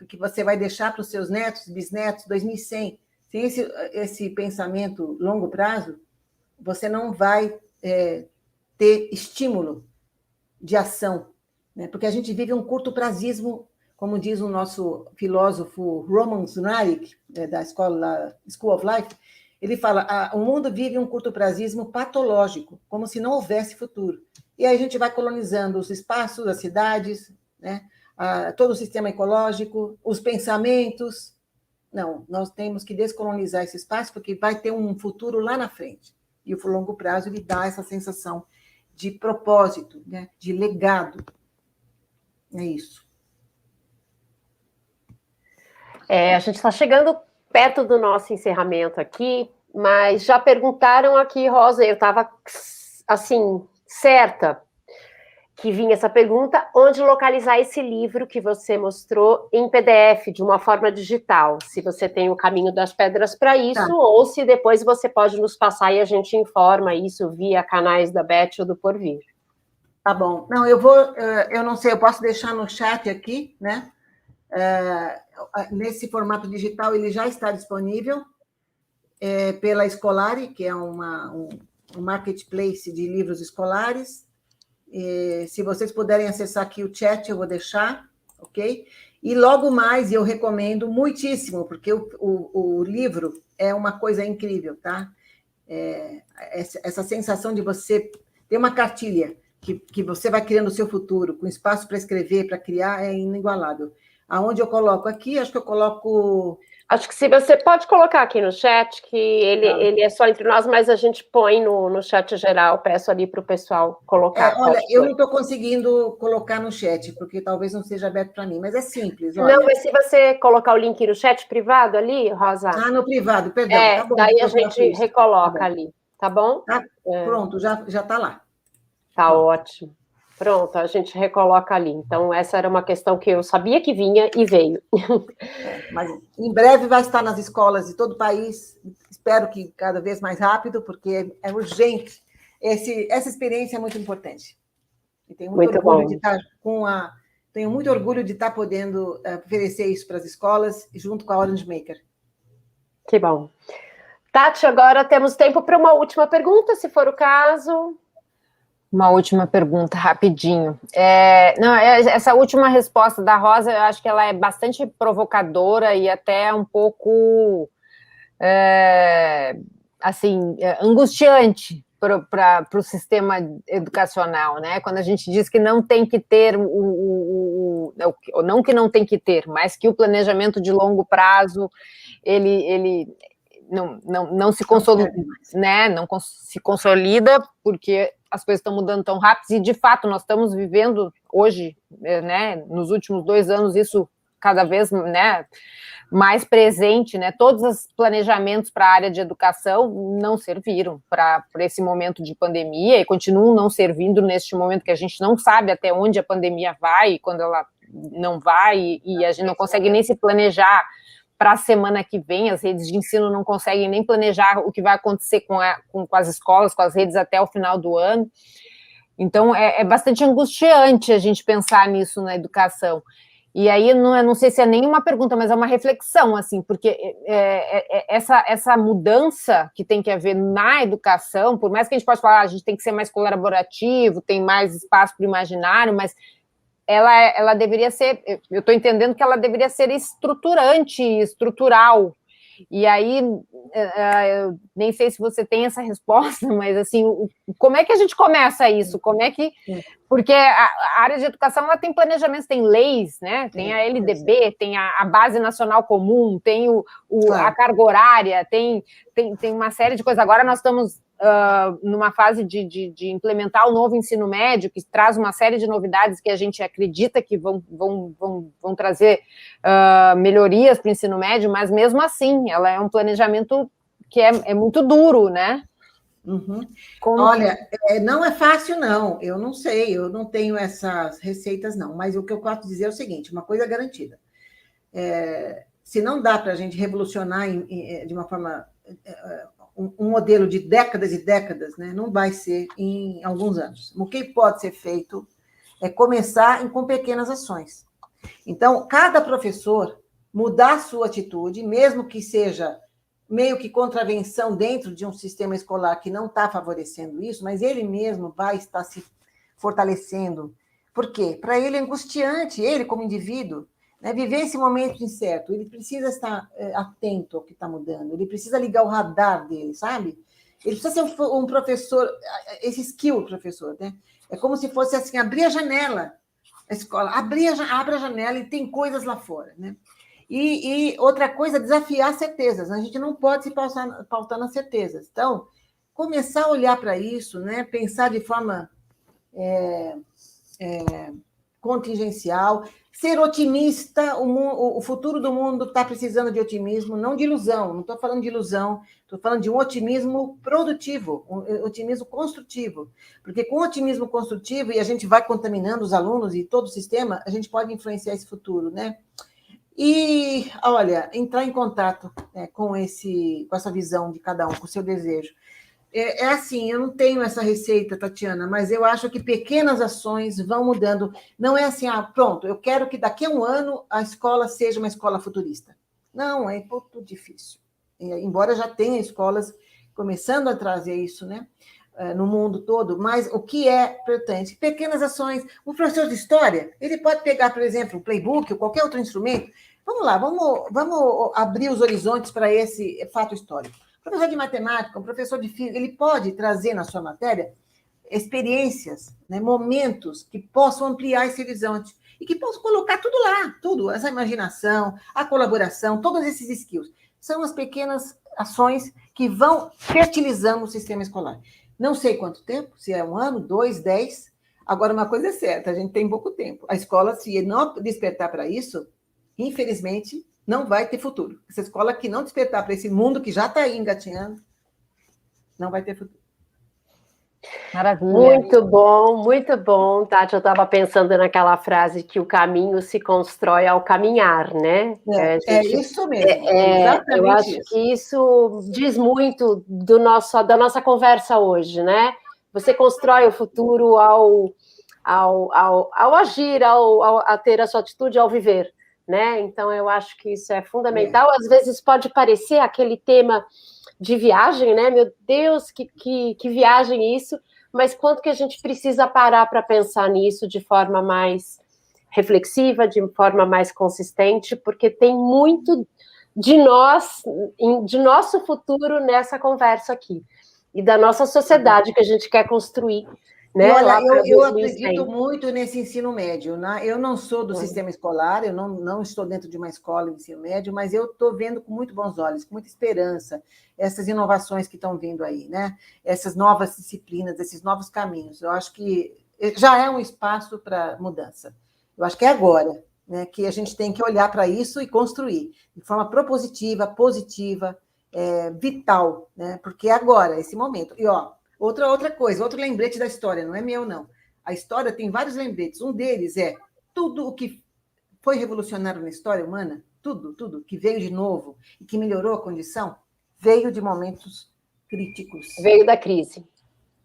Speaker 2: Que você vai deixar para os seus netos, bisnetos, 2100. Sem esse pensamento longo prazo, você não vai ter estímulo de ação, né? Porque a gente vive um curto prazismo, como diz o nosso filósofo Roman Zunarik, da School of Life, ele fala, o mundo vive um curto prazismo patológico, como se não houvesse futuro. E aí a gente vai colonizando os espaços, as cidades, né? Todo o sistema ecológico, os pensamentos. Não, nós temos que descolonizar esse espaço, porque vai ter um futuro lá na frente. E o longo prazo ele dá essa sensação de propósito, né? De legado. É isso.
Speaker 1: A gente está chegando perto do nosso encerramento aqui, mas já perguntaram aqui, Rosa, eu estava, assim, certa que vinha essa pergunta, onde localizar esse livro que você mostrou em PDF, de uma forma digital, se você tem o Caminho das Pedras para isso, ou se depois você pode nos passar e a gente informa isso via canais da Beth ou do Porvir.
Speaker 2: Tá bom. Não, eu não sei, eu posso deixar no chat aqui, né? Nesse formato digital, ele já está disponível pela Escolari, que é um marketplace de livros escolares. Se vocês puderem acessar aqui o chat, eu vou deixar, ok? E logo mais, eu recomendo muitíssimo, porque o livro é uma coisa incrível, tá? Essa sensação de você ter uma cartilha que você vai criando o seu futuro, com espaço para escrever, para criar, é inigualável. Aonde eu coloco aqui, acho que eu coloco...
Speaker 1: Acho que se você pode colocar aqui no chat, que ele é só entre nós, mas a gente põe no chat geral, peço ali para o pessoal colocar.
Speaker 2: Olha, eu não estou conseguindo colocar no chat, porque talvez não seja aberto para mim, mas é simples. Olha.
Speaker 1: Não, mas se você colocar o link no chat privado ali, Rosa...
Speaker 2: no privado, perdão. Tá bom,
Speaker 1: daí a gente recoloca ali, tá bom?
Speaker 2: Pronto, já está lá.
Speaker 1: Tá ótimo. Pronto, a gente recoloca ali. Então, essa era uma questão que eu sabia que vinha e veio.
Speaker 2: Mas em breve vai estar nas escolas de todo o país. Espero que cada vez mais rápido, porque é urgente. Essa experiência é muito importante. E tenho muito orgulho de estar tenho muito orgulho de estar podendo oferecer isso para as escolas, junto com a Orange Maker.
Speaker 1: Que bom. Tati, agora temos tempo para uma última pergunta, se for o caso.
Speaker 3: Uma última pergunta, rapidinho. Essa última resposta da Rosa, eu acho que ela é bastante provocadora e até um pouco assim, angustiante para o sistema educacional, né? Quando a gente diz que não tem que ter não que não tem que ter, mas que o planejamento de longo prazo ele não se consolida, né? Não se consolida porque as coisas estão mudando tão rápido e de fato nós estamos vivendo hoje, né? Nos últimos 2 anos isso cada vez, né, mais presente, né? Todos os planejamentos para a área de educação não serviram para esse momento de pandemia e continuam não servindo neste momento que a gente não sabe até onde a pandemia vai e quando ela não vai e a gente não consegue nem se planejar para a semana que vem, as redes de ensino não conseguem nem planejar o que vai acontecer com as escolas, com as redes até o final do ano. Então, é bastante angustiante a gente pensar nisso na educação. E aí, não sei se é nenhuma pergunta, mas é uma reflexão, assim, porque essa mudança que tem que haver na educação, por mais que a gente possa falar, a gente tem que ser mais colaborativo, tem mais espaço para o imaginário, mas ela deveria ser, eu estou entendendo que ela deveria ser estruturante, estrutural. E aí, eu nem sei se você tem essa resposta, mas assim, como é que a gente começa isso? Como é que... Porque a área de educação, ela tem planejamentos, tem leis, né? Tem a LDB, tem a Base Nacional Comum, tem a carga horária, tem uma série de coisas. Agora nós estamos numa fase de implementar o novo ensino médio, que traz uma série de novidades que a gente acredita que vão trazer melhorias para o ensino médio, mas mesmo assim, ela é um planejamento que é muito duro, né?
Speaker 2: Uhum. Olha, não é fácil, não. Eu não sei, eu não tenho essas receitas, não. Mas o que eu posso dizer é o seguinte, uma coisa garantida. Se não dá para a gente revolucionar de uma forma... um modelo de décadas e décadas, né? Não vai ser em alguns anos. O que pode ser feito é começar com pequenas ações. Então, cada professor mudar a sua atitude, mesmo que seja meio que contravenção dentro de um sistema escolar que não está favorecendo isso, mas ele mesmo vai estar se fortalecendo. Por quê? Para ele é angustiante, ele como indivíduo, né, viver esse momento incerto, ele precisa estar atento ao que está mudando, ele precisa ligar o radar dele, sabe? Ele precisa ser um professor, esse skill professor, né? É como se fosse assim, abrir a janela, a escola, abre a janela e tem coisas lá fora, né? E outra coisa, desafiar certezas. A gente não pode se pautar nas certezas. Então, começar a olhar para isso, né? Pensar de forma contingencial, ser otimista. O futuro do mundo está precisando de otimismo, não de ilusão. Não estou falando de ilusão, estou falando de um otimismo produtivo, um otimismo construtivo. Porque com otimismo construtivo, e a gente vai contaminando os alunos e todo o sistema, a gente pode influenciar esse futuro, né? E, olha, entrar em contato com essa visão de cada um, com o seu desejo. Assim, eu não tenho essa receita, Tatiana, mas eu acho que pequenas ações vão mudando. Não é assim, pronto, eu quero que daqui a um ano a escola seja uma escola futurista. Não, é muito difícil. Embora já tenha escolas começando a trazer isso, né? No mundo todo, mas o que é importante? Pequenas ações. Um professor de história, ele pode pegar, por exemplo, um playbook ou qualquer outro instrumento. Vamos lá, vamos abrir os horizontes para esse fato histórico. Um professor de matemática, um professor de física, ele pode trazer na sua matéria experiências, né, momentos que possam ampliar esse horizonte e que possam colocar tudo lá, tudo, essa imaginação, a colaboração, todos esses skills. São as pequenas ações que vão fertilizando o sistema escolar. Não sei quanto tempo, se é 1 ano, 2, 10. Agora, uma coisa é certa, a gente tem pouco tempo. A escola, se não despertar para isso, infelizmente, não vai ter futuro. Essa escola que não despertar para esse mundo que já está aí engatinhando, não vai ter futuro.
Speaker 3: Maravilha.
Speaker 1: Muito bom, Tati. Eu estava pensando naquela frase que o caminho se constrói ao caminhar, né?
Speaker 2: É isso mesmo.
Speaker 1: Eu acho isso. Que isso diz muito da nossa conversa hoje, né? Você constrói o futuro ao agir, a ter a sua atitude, ao viver, né? Então, eu acho que isso é fundamental. Às vezes pode parecer aquele tema de viagem, né? Meu Deus, que viagem isso! Mas quanto que a gente precisa parar para pensar nisso de forma mais reflexiva, de forma mais consistente, porque tem muito de nós, de nosso futuro nessa conversa aqui, e da nossa sociedade que a gente quer construir. Né?
Speaker 2: E olha, eu
Speaker 1: 20100.
Speaker 2: acredito muito nesse ensino médio, né? Eu não sou do sistema escolar, eu não estou dentro de uma escola de ensino médio, mas eu estou vendo com muito bons olhos, com muita esperança, essas inovações que estão vindo aí, né? Essas novas disciplinas, esses novos caminhos. Eu acho que já é um espaço para mudança. Eu acho que é agora, né, que a gente tem que olhar para isso e construir de forma propositiva, positiva, vital, né? Porque é agora, esse momento. E, ó, outra coisa, outro lembrete da história, não é meu, não. A história tem vários lembretes. Um deles é tudo o que foi revolucionário na história humana, tudo que veio de novo e que melhorou a condição, veio de momentos críticos.
Speaker 1: Veio da crise.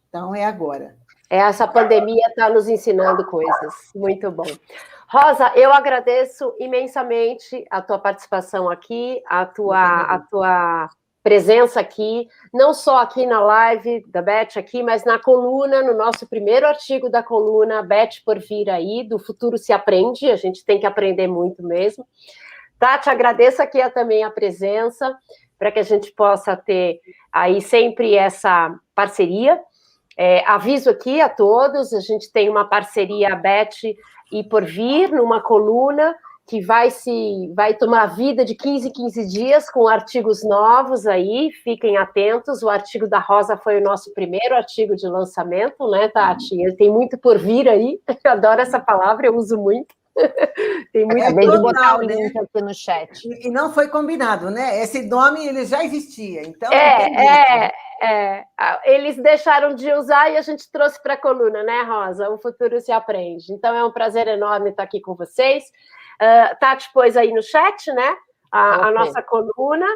Speaker 2: Então, é agora.
Speaker 1: Essa pandemia está nos ensinando coisas. Muito bom. Rosa, eu agradeço imensamente a tua participação aqui, a tua presença aqui, não só aqui na live da Beth aqui, mas na coluna, no nosso primeiro artigo da coluna, Beth por vir aí, do Futuro se Aprende, a gente tem que aprender muito mesmo. Tati, agradeço aqui também a presença, para que a gente possa ter aí sempre essa parceria. Aviso aqui a todos, a gente tem uma parceria, Beth e Por Vir, numa coluna, que vai tomar vida de 15 em 15 dias com artigos novos aí, fiquem atentos. O artigo da Rosa foi o nosso primeiro artigo de lançamento, né, Tati? Ele tem muito por vir aí, eu adoro essa palavra, eu uso muito. Tem muito.
Speaker 3: Acabei de botar o link aqui no chat.
Speaker 2: E não foi combinado, né? Esse nome ele já existia, então...
Speaker 1: Eles deixaram de usar e a gente trouxe para a coluna, né, Rosa? O Futuro se Aprende. Então é um prazer enorme estar aqui com vocês. Tati pôs aí no chat, né? A nossa coluna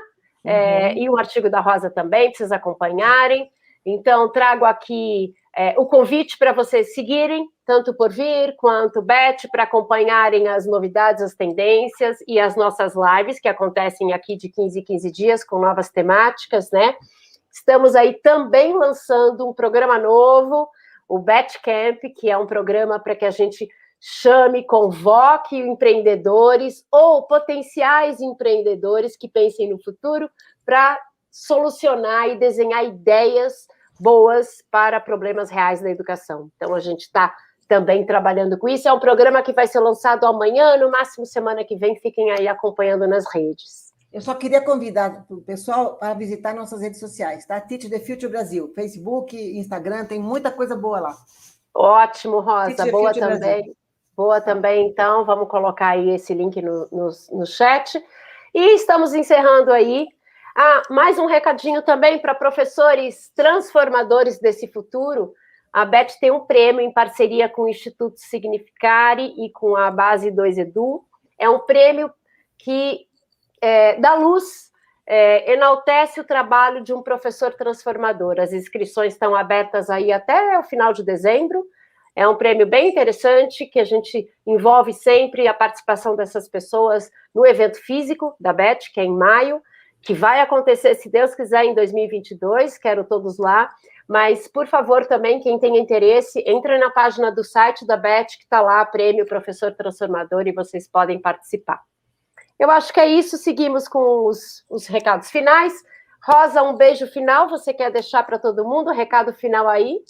Speaker 1: e o artigo da Rosa também, para vocês acompanharem. Então, trago aqui o convite para vocês seguirem, tanto Por Vir quanto Beth, para acompanharem as novidades, as tendências e as nossas lives, que acontecem aqui de 15 em 15 dias, com novas temáticas, né? Estamos aí também lançando um programa novo, o Beth Camp, que é um programa para que a gente chame, convoque empreendedores ou potenciais empreendedores que pensem no futuro para solucionar e desenhar ideias boas para problemas reais na educação. Então, a gente está também trabalhando com isso. É um programa que vai ser lançado amanhã, no máximo semana que vem. Fiquem aí acompanhando nas redes.
Speaker 2: Eu só queria convidar o pessoal para visitar nossas redes sociais, tá? Teach the Future Brasil, Facebook, Instagram, tem muita coisa boa lá.
Speaker 1: Ótimo, Rosa, boa também.
Speaker 2: Brasil.
Speaker 1: Boa também, então, vamos colocar aí esse link no chat. E estamos encerrando aí. Mais um recadinho também para professores transformadores desse futuro. A Beth tem um prêmio em parceria com o Instituto Significare e com a Base 2 Edu. É um prêmio que dá luz, enaltece o trabalho de um professor transformador. As inscrições estão abertas aí até o final de dezembro. É um prêmio bem interessante, que a gente envolve sempre a participação dessas pessoas no evento físico da Beth, que é em maio, que vai acontecer, se Deus quiser, em 2022, quero todos lá. Mas, por favor, também, quem tem interesse, entre na página do site da Beth, que está lá, Prêmio Professor Transformador, e vocês podem participar. Eu acho que é isso, seguimos com os recados finais. Rosa, um beijo final, você quer deixar para todo mundo o recado final aí?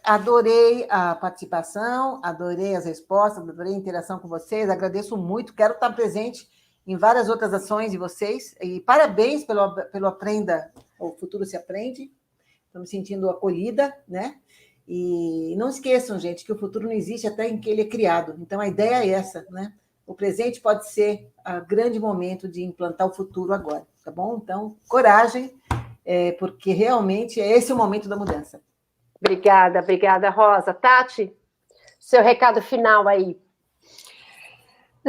Speaker 2: Adorei a participação, adorei as respostas, adorei a interação com vocês, agradeço muito, quero estar presente em várias outras ações de vocês, e parabéns pelo Aprenda, o Futuro se Aprende, estou me sentindo acolhida, né? E não esqueçam, gente, que o futuro não existe até em que ele é criado, então a ideia é essa, né? O presente pode ser o grande momento de implantar o futuro agora, tá bom? Então, coragem, porque realmente é esse o momento da mudança.
Speaker 1: Obrigada, Rosa. Tati, seu recado final aí.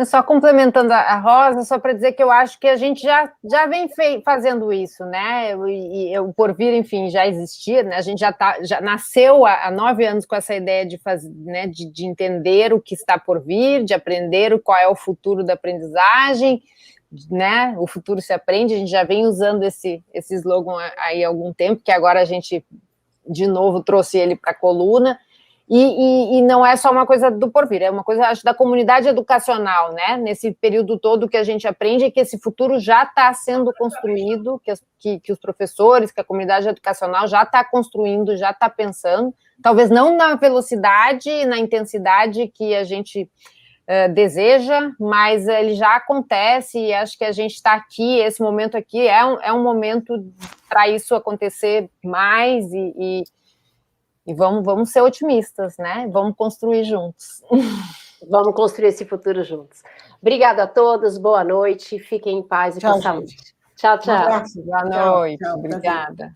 Speaker 3: Só complementando a Rosa, só para dizer que eu acho que a gente já vem fazendo isso, né? E o Por Vir, enfim, já existia, né? A gente já nasceu há 9 anos com essa ideia de fazer, né? De entender o que está por vir, de aprender qual é o futuro da aprendizagem, né? O futuro se aprende. A gente já vem usando esse slogan aí há algum tempo, que agora a gente de novo trouxe ele para a coluna. E não é só uma coisa do porvir, é uma coisa, acho, da comunidade educacional, né? Nesse período todo que a gente aprende que esse futuro já está sendo construído, que os professores, que a comunidade educacional já está construindo, já está pensando, talvez não na velocidade, na intensidade que a gente deseja, mas ele já acontece e acho que a gente está aqui, esse momento aqui é um momento para isso acontecer mais e vamos ser otimistas, né? Vamos construir juntos.
Speaker 1: Vamos construir esse futuro juntos. Obrigada a todos, boa noite, fiquem em paz e com saúde. Tchau, tchau.
Speaker 2: Um abraço.
Speaker 3: Boa noite,
Speaker 2: tchau,
Speaker 3: obrigada.